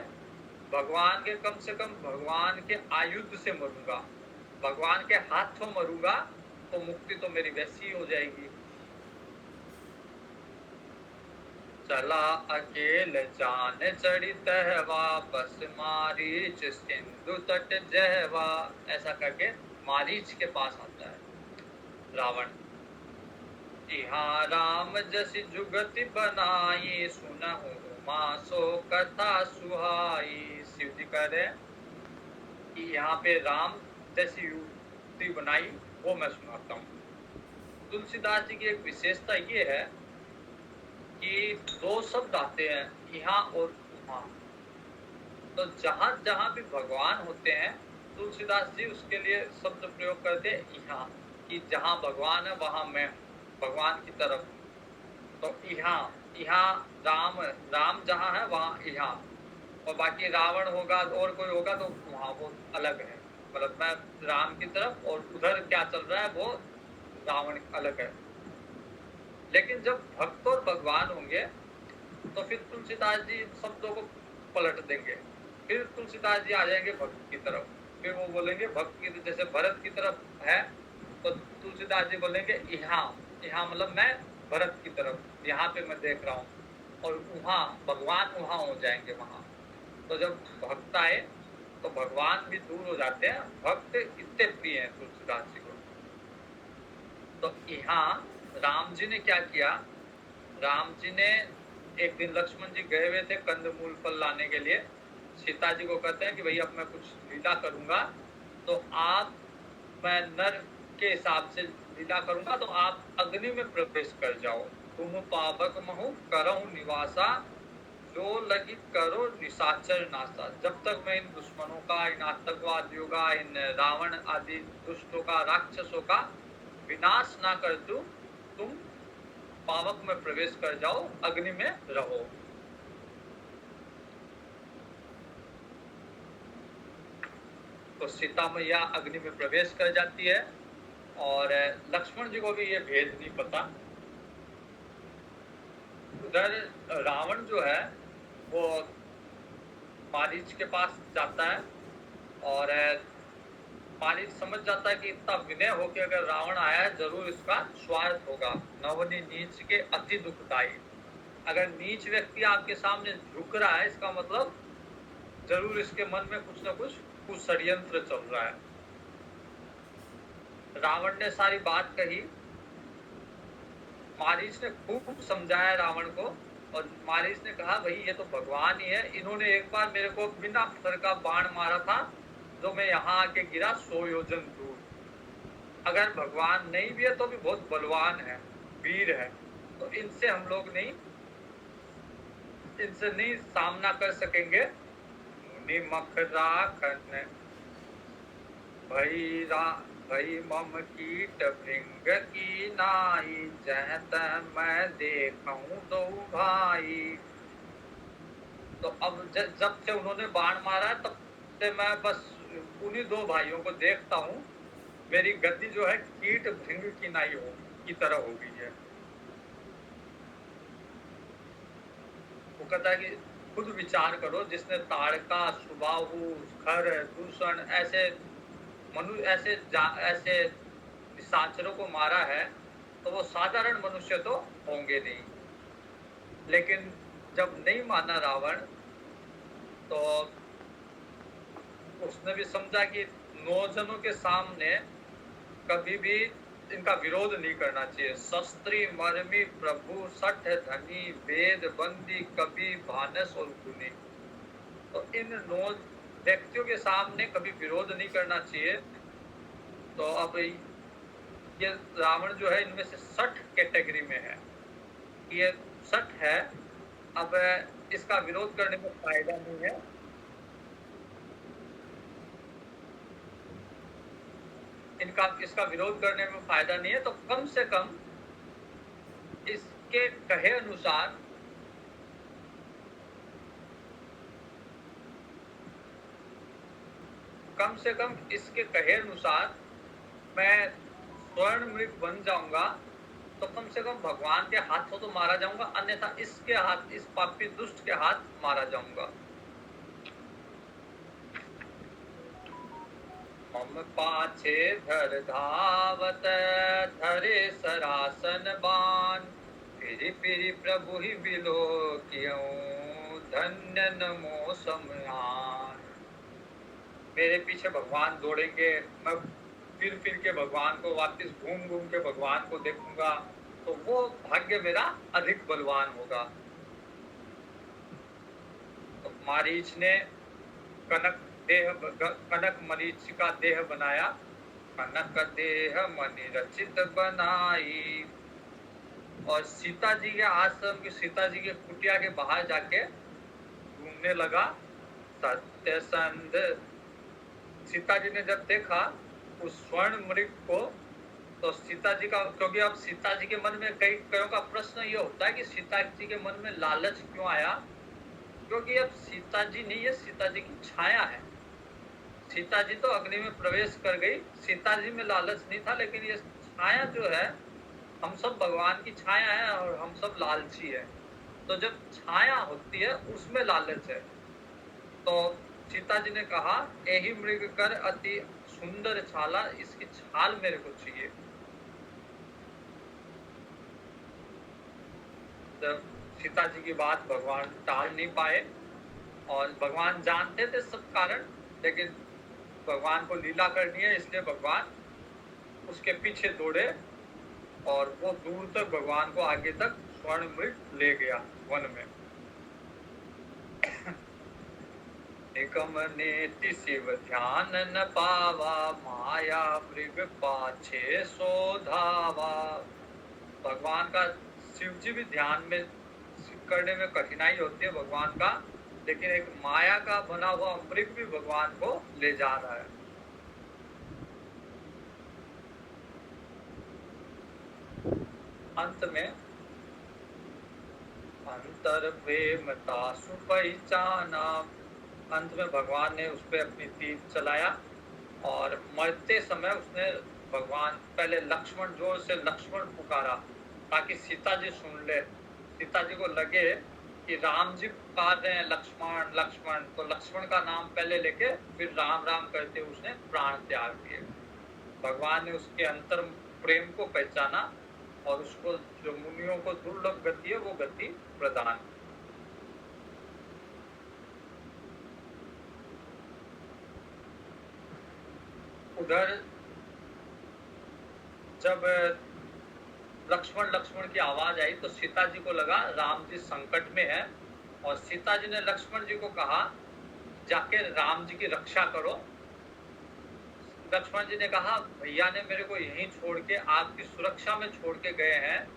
भगवान के, कम से कम भगवान के आयुध से मरूंगा, भगवान के हाथों मरूंगा तो मुक्ति तो मेरी वैसी हो जाएगी। चला अकेल जान चढ़ित हवा, बस मारीच सिंधु तट जहवा। ऐसा करके मारीच के पास आता है रावण। इहाँ राम जस जुगति बनाई, सुनहु मासो कथा सुहाई। शिव जी कह रहे कि यहाँ पे राम जैसी युक्ति बनाई वो मैं सुनाता हूँ। तुलसीदास जी की एक विशेषता ये है कि दो शब्द आते हैं, यहाँ और वहाँ। तो जहां जहां भी भगवान होते हैं तुलसीदास जी उसके लिए शब्द प्रयोग करते हैं यहाँ, कि जहां भगवान है वहां मैं भगवान की तरफ। तो यहाँ राम जहां है वहां यहाँ, और बाकी रावण होगा और कोई होगा तो वहां वो अलग है। मतलब मैं राम की तरफ और उधर क्या चल रहा है वो रावण अलग है। लेकिन जब भक्त और भगवान होंगे तो फिर तुलसीदास जी शब्दों को पलट देंगे। फिर तुलसीदास जी आ जाएंगे भक्त की तरफ, फिर वो बोलेंगे भक्त की, जैसे भरत की तरफ है तो तुलसीदास जी बोलेंगे यहाँ मतलब मैं भरत की तरफ, यहाँ पे मैं देख रहा हूँ, और वहाँ भगवान वहाँ हो जाएंगे वहाँ। तो जब भक्त आए तो भगवान भी दूर हो जाते हैं, भक्त इतने प्रिय हैं तुलसीदास जी को। तो यहाँ राम जी ने क्या किया, राम जी ने एक दिन लक्ष्मण जी गए हुए थे कंदमूल फल लाने के लिए, सीता जी को कहते हैं कि भैया अब मैं कुछ लीला करूंगा तो आप, मैं नर के हिसाब से लीला करूंगा तो आप अग्नि में प्रवेश कर जाओ। तुम पावक महु करहु निवासा, जो लगी करो निशाचर नासा। जब तक मैं इन दुश्मनों का, इन आतंकवादियों का, इन रावण आदि दुष्टों का, राक्षसों का विनाश ना कर दूं, तुम पावक में प्रवेश कर जाओ, अग्नि में रहो। तो सीता मैया अग्नि में प्रवेश कर जाती है और लक्ष्मण जी को भी ये भेद नहीं पता। उधर रावण जो है वो मारीच के पास जाता है और मारीच समझ जाता है कि इतना विनय हो कि अगर रावण आया है जरूर इसका स्वार्थ होगा। नवनी नीच के अति दुखदायी। अगर नीच व्यक्ति आपके सामने झुक रहा है इसका मतलब जरूर इसके मन में कुछ न कुछ षड्यंत्र चल रहा है। रावण ने सारी बात कही, मारीच ने खूब समझाया रावण को, और मारीच ने कहा भाई ये तो भगवान ही है, इन्होंने एक बार मेरे को बिना पत्थर का बाण मारा था जो मैं यहाँ आके गिरा 100 योजन दूर। अगर भगवान नहीं भी है तो भी बहुत बलवान है, वीर है, तो इनसे हम लोग इनसे नहीं सामना कर सकेंगे। निमख राखन भई मम कीट भृंग की नाई, जहत मैं देखूं दो भाई। तो अब जब से उन्होंने बाण मारा तब से मैं बस उन्हीं दो भाइयों को देखता हूँ, मेरी गति जो है कीट भृंग की नाई हो की तरह हो गई है। वो कहता है कि खुद विचार करो, जिसने ताड़का, सुबाहु, खर, दूषण ऐसे ऐसे निशाचरों को मारा है, तो वो साधारण मनुष्य तो होंगे नहीं। लेकिन जब नहीं माना रावण, तो उसने भी समझा कि 9 जनों के सामने कभी भी इनका विरोध नहीं करना चाहिए। शस्त्री, मर्मी, प्रभु, सठ, धनी, वेद, बंदी, कवि, भानस और गुनी, तो इन 9 व्यक्तियों के सामने कभी विरोध नहीं करना चाहिए। तो अब ये रावण जो है इनमें से 60 कैटेगरी में है, ये 60 है। अब इसका विरोध करने में फायदा नहीं है। इसका विरोध करने में फायदा नहीं है, तो कम से कम इसके कहे अनुसार मैं स्वर्ण मृग बन जाऊंगा, तो कम से कम भगवान के हाथों तो मारा जाऊंगा, अन्यथा इसके हाथ, इस पापी दुष्ट के हाथ मारा जाऊंगा। मम पाछे धर धावत, धरे सरासन बान, फिरी फिरी प्रभु ही बिलो क्यों, धन्य नमो समयान। मेरे पीछे भगवान दौड़ेंगे, मैं फिर फिर के भगवान को, वापस घूम घूम के भगवान को देखूंगा, तो वो भाग्य मेरा अधिक बलवान होगा। तो मारीच ने कनक मरीच का देह बनाया, कनक देह मणि रचित बनाई, और सीता जी के आश्रम की, सीता जी के कुटिया के बाहर जाके घूमने लगा। सत्य संध, सीता जी ने जब देखा उस स्वर्ण मृग को, तो सीता जी का, क्योंकि अब सीता जी के मन में कईयों का प्रश्न ये होता है कि सीता जी के मन में लालच क्यों आया, क्योंकि अब सीता जी नहीं है, सीता जी की छाया है। सीता जी तो अग्नि में प्रवेश कर गई, सीता जी में लालच नहीं था, लेकिन ये छाया जो है, हम सब भगवान की छाया है और हम सब लालची है। तो जब छाया होती है उसमें लालच है। तो सीता जी ने कहा, यही मृग कर अति सुंदर छाला, इसकी छाल मेरे को चाहिए। तो सीता जी की बात भगवान टाल नहीं पाए, और भगवान जानते थे सब कारण, लेकिन भगवान को लीला करनी है, इसलिए भगवान उसके पीछे दौड़े, और वो दूर तक भगवान को आगे तक स्वर्ण मृग ले गया वन में। निकम नेति शिव ध्यान न पावा, माया मृग पाछे सो धावा। भगवान का, शिव जी भी ध्यान में करने में कठिनाई होती है भगवान का, लेकिन एक माया का बना हुआ मृग भी भगवान को ले जा रहा है। अंत में अंतर प्रेमता सुपहचाना, अंत में भगवान ने उस पर अपनी तीर चलाया, और मरते समय उसने भगवान पहले लक्ष्मण, जोर से लक्ष्मण पुकारा, ताकि सीता जी सुन ले। सीता जी को लगे कि राम जी पुकार रहे हैं, लक्ष्मण लक्ष्मण, तो लक्ष्मण का नाम पहले लेके फिर राम राम करते उसने प्राण त्याग दिए। भगवान ने उसके अंतर प्रेम को पहचाना, और उसको जो मुनियों को दुर्लभ गति है वो गति प्रदान। उधर जब लक्ष्मण लक्ष्मण की आवाज आई, तो सीता जी को लगा राम जी संकट में है, और सीता जी ने लक्ष्मण जी को कहा, जाके राम जी की रक्षा करो। लक्ष्मण जी ने कहा, भैया ने मेरे को यहीं छोड़ के, आपकी सुरक्षा में छोड़ के गए हैं,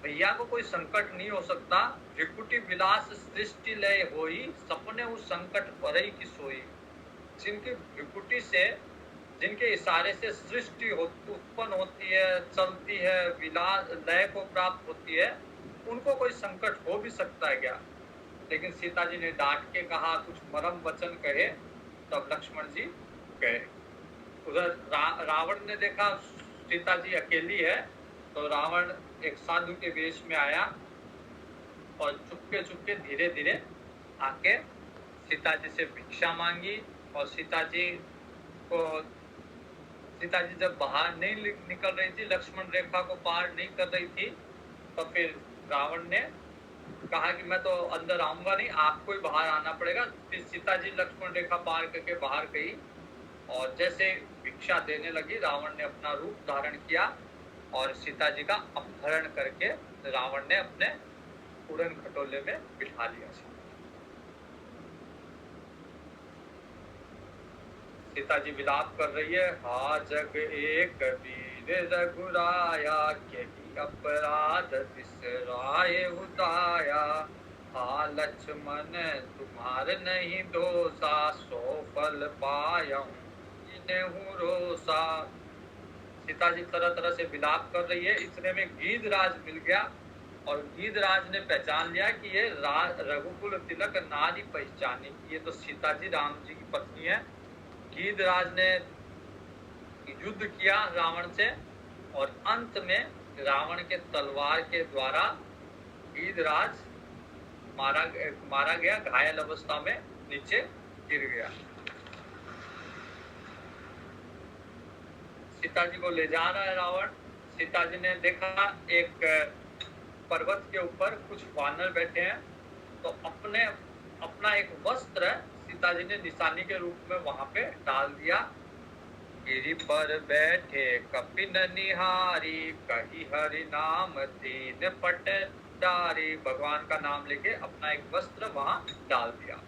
भैया को कोई संकट नहीं हो सकता। त्रिकुटी विलास सृष्टि लय होई, सपने उस संकट पर ही की सोई। जिनकी त्रिकुटी से, जिनके इशारे से सृष्टि उत्पन्न होती है, चलती है, विलास लय को प्राप्त होती है, उनको कोई संकट हो भी सकता है क्या? लेकिन सीता जी ने डांट के कहा, कुछ मरम वचन कहे, तब लक्ष्मण जी गए। उधर रावण ने देखा सीता जी अकेली है, तो रावण एक साधु के वेश में आया और चुपके चुपके धीरे धीरे आके सीता जी से भिक्षा मांगी। और सीता जी जब बाहर नहीं निकल रही थी, लक्ष्मण रेखा को पार नहीं कर रही थी, तो फिर रावण ने कहा कि मैं तो अंदर आऊंगा नहीं, आपको ही बाहर आना पड़ेगा। फिर सीता जी लक्ष्मण रेखा पार करके बाहर गई और जैसे भिक्षा देने लगी, रावण ने अपना रूप धारण किया और सीता जी का अपहरण करके रावण ने अपने उड़न खटोले में बिठा लिया। सीता जी विलाप कर रही है, हा जग एक वीर रघुराया, यही अपराध बिसराए उदाया। हा लक्ष्मण तुम्हार नहीं दोषा, सो फल पायऊं इन्हें रोसा। सीता जी तरह तरह से विलाप कर रही है। इतने में गीधराज मिल गया और गीधराज ने पहचान लिया कि ये रघुकुल तिलक नारी पहचानी, ये तो सीता जी राम जी की पत्नी है। गीधराज ने युद्ध किया रावण से और अंत में रावण के तलवार के द्वारा गीधराज मारा गया, घायल अवस्था में नीचे गिर गया। सीता जी को ले जा रहा है रावण। सीता जी ने देखा एक पर्वत के ऊपर कुछ वानर बैठे हैं, तो अपना एक वस्त्र सीता जी ने निशानी के रूप में वहां पे डाल दिया। गिरि पर बैठे कपिन निहारी, कही हरि नाम दीन पट डारी। भगवान का नाम लेके अपना एक वस्त्र वहां डाल दिया।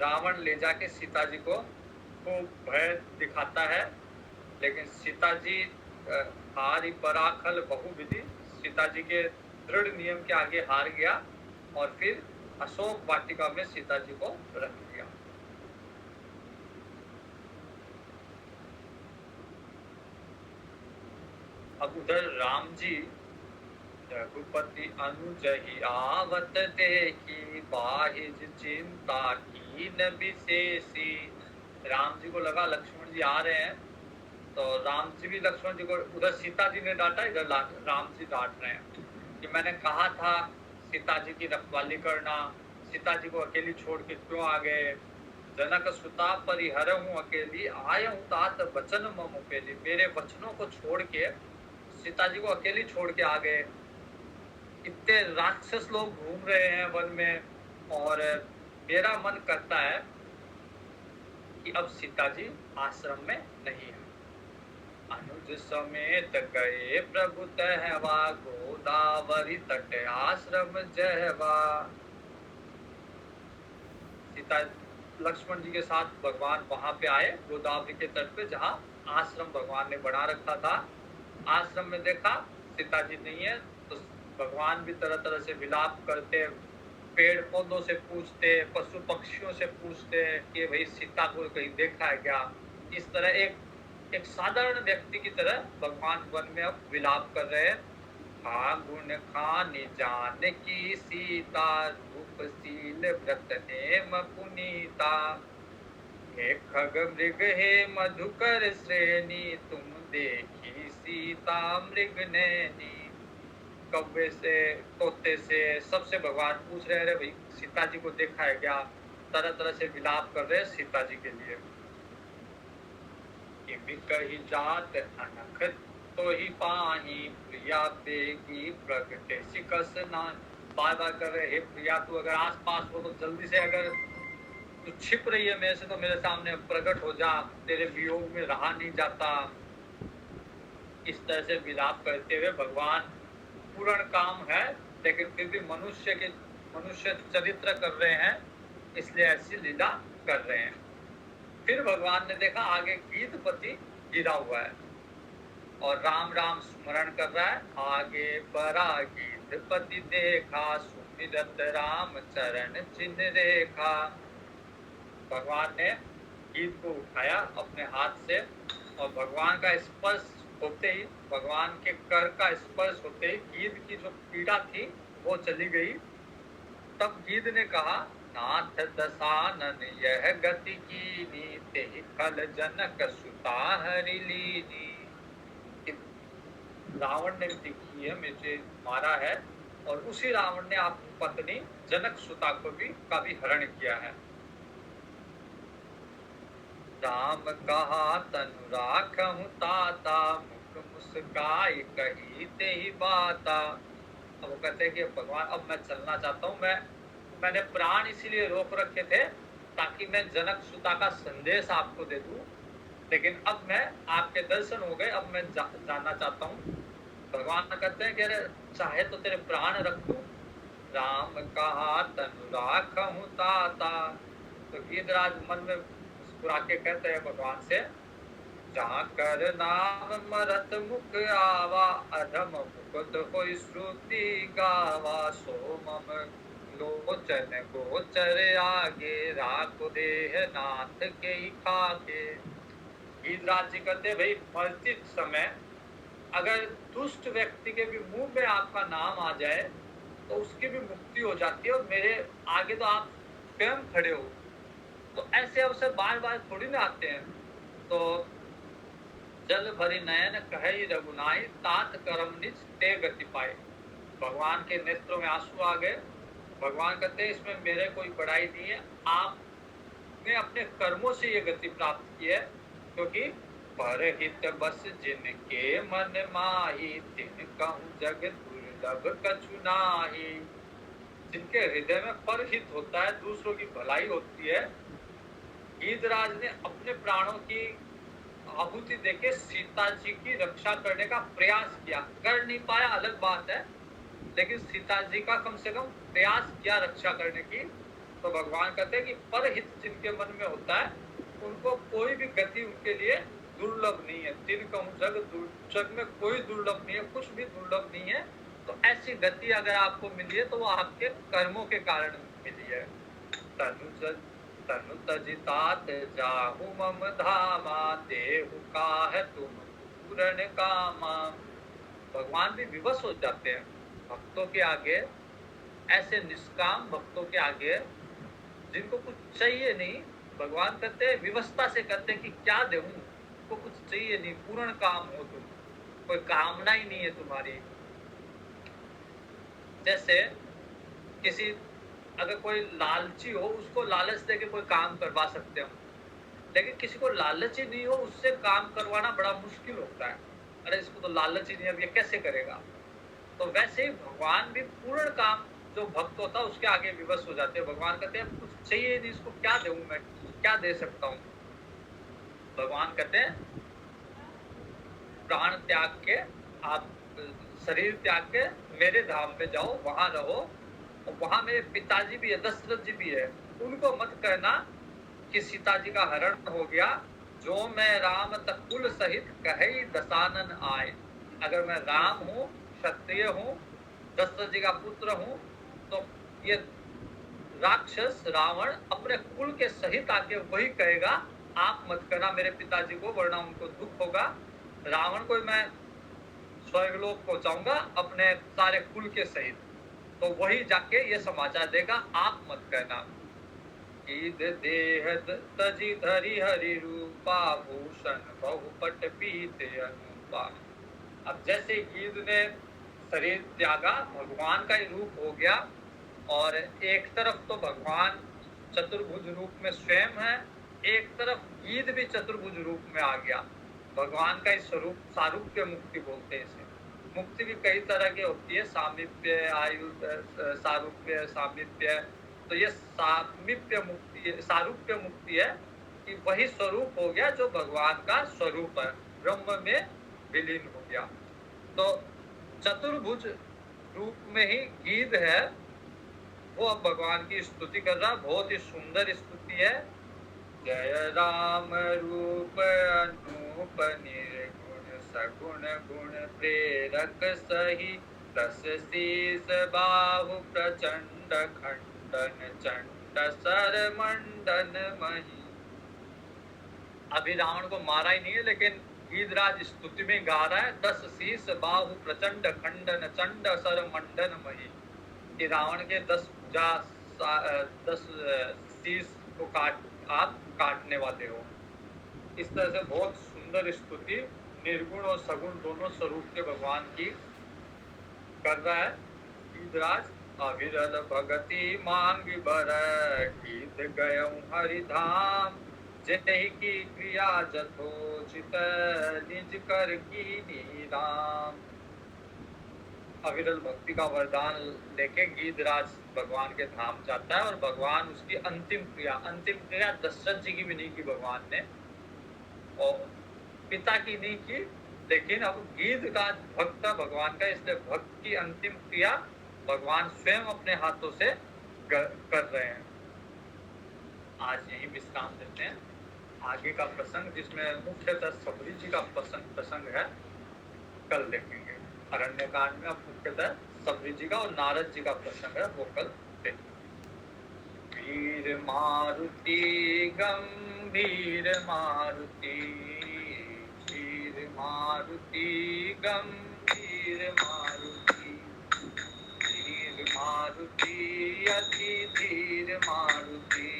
रावण ले जाके सीता जी को खूब भय दिखाता है, लेकिन सीता जी हारी पराखल बहुविधि, सीता जी के दृढ़ नियम के आगे हार गया और फिर अशोक वाटिका में सीता जी को रख दिया। अब उधर राम जी रघुपति अनुजहि आवत देखी, बाहिज चिंता कीन विशेषी। राम जी को लगा लक्ष्मण जी आ रहे हैं, तो राम जी भी लक्ष्मण जी को, उधर सीता जी ने डांटा, इधर राम जी डांट रहे हैं कि मैंने कहा था सीता जी की रखवाली करना, सीता जी को अकेली छोड़ के क्यों आ गए। जनक सुता परिहर हूँ अकेली, आय हूँ तात वचन मम उपेली। मेरे वचनों को छोड़ के सीता जी को अकेली छोड़ के आ गए। इतने राक्षस लोग घूम रहे हैं वन में और मेरा मन करता है कि अब सीता जी आश्रम में नहीं है। अनुज समेत गए प्रभु तहवा, गोदावरी तट आश्रम जहवा। सीता लक्ष्मण जी के साथ भगवान वहां पे आए, गोदावरी के तट पे, जहाँ आश्रम भगवान ने बना रखा था। आश्रम में देखा सीता जी नहीं है, तो भगवान भी तरह तरह से विलाप करते, पेड़ पौधों से पूछते, पशु पक्षियों से पूछते कि भाई सीता को कहीं देखा है क्या। इस तरह एक साधारण व्यक्ति की तरह भगवान वन में अब विलाप कर रहे हैं। गुण खानी जान की सीता, रूपशील व्रत नेम पुनीता। हे खग मृग हे मधुकर श्रेणी, तुम देखी सीता मृग नैनी। कौवे से, तोते से, सबसे भगवान पूछ रहे हैं भाई सीता जी को देखा है क्या। तरह तरह से विलाप कर रहे हैं सीता जी के लिए। कही जात अनख तो ही पाही, प्रिया बेगी प्रगटे सिकस नान। बार बार कर रहे, हे प्रिया तू अगर आस पास हो तो जल्दी से, अगर तू छिप रही है मेरे से तो मेरे सामने प्रकट हो जा, तेरे वियोग में रहा नहीं जाता। इस तरह से विलाप करते हुए भगवान, पूर्ण काम है लेकिन फिर भी मनुष्य चरित्र कर रहे हैं, इसलिए ऐसी लीला कर रहे हैं। फिर भगवान ने देखा आगे गीधपति गिरा हुआ है और राम राम स्मरण कर रहा है। आगे बढ़ा गीधपति देखा, सुमिरत राम चरण चिन्ह रेखा। भगवान ने गीध को उठाया अपने हाथ से और भगवान का स्पर्श होते ही, भगवान के कर का स्पर्श होते ही गीध की जो पीड़ा थी वो चली गई। तब गीध ने कहा नाथ दसानन यह गति कीनी, तेहि खल जनक सुता हरि लीनी। रावण ने देखी है, मुझे मारा है, और उसी रावण ने अपनी पत्नी जनक सुता को भी का भी हरण किया है। राम कहा तनु राखहु ताता, मुख मुस्काई कही तेहि बाता। अब वो कहते हैं कि भगवान अब मैं चलना चाहता हूँ, मैंने प्राण इसीलिए रोक रखे थे ताकि मैं जनक सुता का संदेश आपको दे दूं, लेकिन अब मैं आपके दर्शन हो गए, अब मैं जानना चाहता हूँ। भगवान कहते हैं कि अरे चाहे तो तेरे प्राण रख दूं। राम कहा तनु राखहु ताता। तो गीधराज मन में मुस्कुरा के कहते हैं भगवान से, जहाँ कर नाम मरत मुख आवा, अधम मुकुट होई श्रुति गावा। सो मम लोचन गोचर आगे, राखो देह नाथ के खाके। गीधराज जी कहते भाई मरते समय अगर दुष्ट व्यक्ति के भी मुंह में आपका नाम आ जाए तो उसकी भी मुक्ति हो जाती है, और मेरे आगे तो आप स्वयं खड़े हो। तो ऐसे अवसर बार बार थोड़ी ना आते हैं। तो जल भरी नयन कहे रघुनाई, तात करम निज ते गति पाए। भगवान के नेत्रों में आंसू आ गए। भगवान कहते हैं इसमें मेरे कोई बड़ाई नहीं है, आपने अपने कर्मों से ये गति प्राप्त की है, क्योंकि परहित बस जिनके मन माही, तिन कहूँ जग दुर्लभ कछु नाही। जिनके हृदय में परहित होता है, दूसरों की भलाई होती है। गीधराज ने अपने प्राणों की आहुति देके सीता जी की रक्षा करने का प्रयास किया, कर नहीं पाया अलग बात है, लेकिन सीता जी का कम से कम प्रयास किया रक्षा करने की। तो भगवान कहते हैं कि परहित जिनके मन में होता है उनको कोई भी गति उनके लिए दुर्लभ नहीं है। तिन कहूँ जग में कोई दुर्लभ नहीं है, कुछ भी दुर्लभ नहीं है। तो ऐसी गति अगर आपको मिली है तो वो आपके कर्मों के कारण मिली है। तनु तजितात जाहु मम धामा, देहु काहे तुम पूर्ण कामा। भगवान भी विवश हो जाते हैं भक्तों के आगे, ऐसे निष्काम भक्तों के आगे जिनको कुछ चाहिए नहीं। भगवान कहते हैं विवशता से कहते हैं कि क्या देऊं, को कुछ चाहिए नहीं, पूर्ण काम हो तुम, कोई कामना ही नहीं है तुम्हारी। जैसे किसी अगर कोई लालची हो, उसको लालच देके कोई काम करवा सकते हम, लेकिन किसी को लालच ही नहीं हो उससे काम करवाना बड़ा मुश्किल होता है। अरे इसको तो लालच ही नहीं, अब ये कैसे करेगा। तो वैसे ही भगवान भी पूर्ण काम जो भक्त होता है उसके आगे विवश हो जाते हैं। भगवान कहते हैं कुछ चाहिए नहीं, इसको क्या दूं मैं, क्या दे सकता हूँ। भगवान कहते हैं प्राण त्याग के, आप शरीर त्याग के मेरे धाम पे जाओ, वहां रहो, और वहां मेरे पिताजी भी है, दशरथ जी भी है, उनको मत कहना कि सीता जी का हरण हो गया। जो मैं राम तक कुल सहित कहे दशानन आए। अगर मैं राम हूँ, क्षत्रिय हूँ, दशरथ जी का पुत्र हूँ, तो ये राक्षस रावण अपने कुल के सहित आके वही कहेगा आप मत करना मेरे पिताजी को, वरना उनको दुख होगा। रावण को मैं स्वर्गलोक पहुंचाऊंगा अपने सारे कुल के सहित, तो वही जाके ये समाचार देगा आप मत कहना। ईद देह तजी धरि हरि रूपा, भूषण बहुपट पीत अनुपा। अब जैसे गीध ने शरीर त्यागा, भगवान का ही रूप हो गया, और एक तरफ तो भगवान चतुर्भुज रूप में स्वयं है, एक तरफ गीध भी चतुर्भुज रूप में आ गया। भगवान का ही स्वरूप सारूप्य मुक्ति बोलते हैं इसे। मुक्ति भी कई तरह की होती है, सामीप्य, आयुर्य, सारूप्य, सामीप्य। तो ये सामीप्य मुक्ति, सारूप्य मुक्ति है कि वही स्वरूप हो गया जो भगवान का स्वरूप है, ब्रह्म में विलीन हो गया। तो चतुर्भुज रूप में ही गीध है, वो अब भगवान की स्तुति कर रहा, बहुत ही सुंदर स्तुति है। जय राम रूप अनूप निर्गुण, सगुण गुण प्रेरक सही, दस शीस बाहु प्रचंड, खंडन चंड सर मंडन मही। अभी रावण को मारा ही नहीं है, लेकिन गीधराज स्तुति में गा रहा है, दस शीस बाहु प्रचंड, खंडन चंड सर मंडन मही। कि रावण के 10 भुजा 10 शीश को आप काटने वाले हो। इस तरह से बहुत सुंदर स्तुति निर्गुण और सगुण दोनों स्वरूप के भगवान की कर रहा है गीतराज। अविरल भगति मांग बर गीत गयऊं हरिधाम, जय की क्रिया जथोचित निज कर कीनी राम। अविरल भक्ति का वरदान लेके गीतराज भगवान के धाम जाता है और भगवान उसकी अंतिम क्रिया दशरथ जी की भी नहीं की भगवान ने और पिता की नहीं की, लेकिन अब गीतराज भक्त भगवान का, इसलिए भक्त की अंतिम क्रिया भगवान स्वयं अपने हाथों से कर रहे हैं। आज यही विश्राम देते हैं। आगे का प्रसंग जिसमें मुख्यतः सबरी जी का प्रसंग है कल देखेंगे। अरण्यकांड में अब मुख्यतः सबरी जी का और नारद जी का प्रसंग है, वो कल देखेंगे। वीर मारुति गंभीर मारुति, वीर मारुति गंभीर मारुति, धीर मारुति अति धीर मारुति,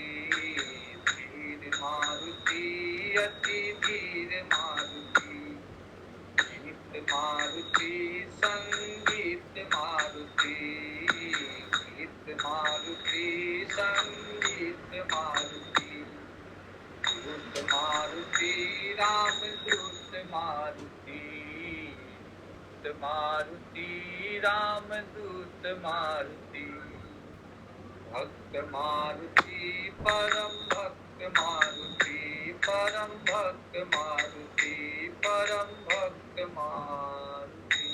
धीर मारुति अति धीर मारुति, गीत मारुति संगीत मारुति, गीत मारुति संगीत मारुति, दूत मारुति राम दूत मारुति, दूत मारुति राम दूत मारुति, भक्त मारुति परम भक्त मारुति, परम भक्त मारुति, परम भक्त मारुति।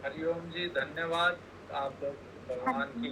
हरिओम जी, धन्यवाद। आप लोग भगवान की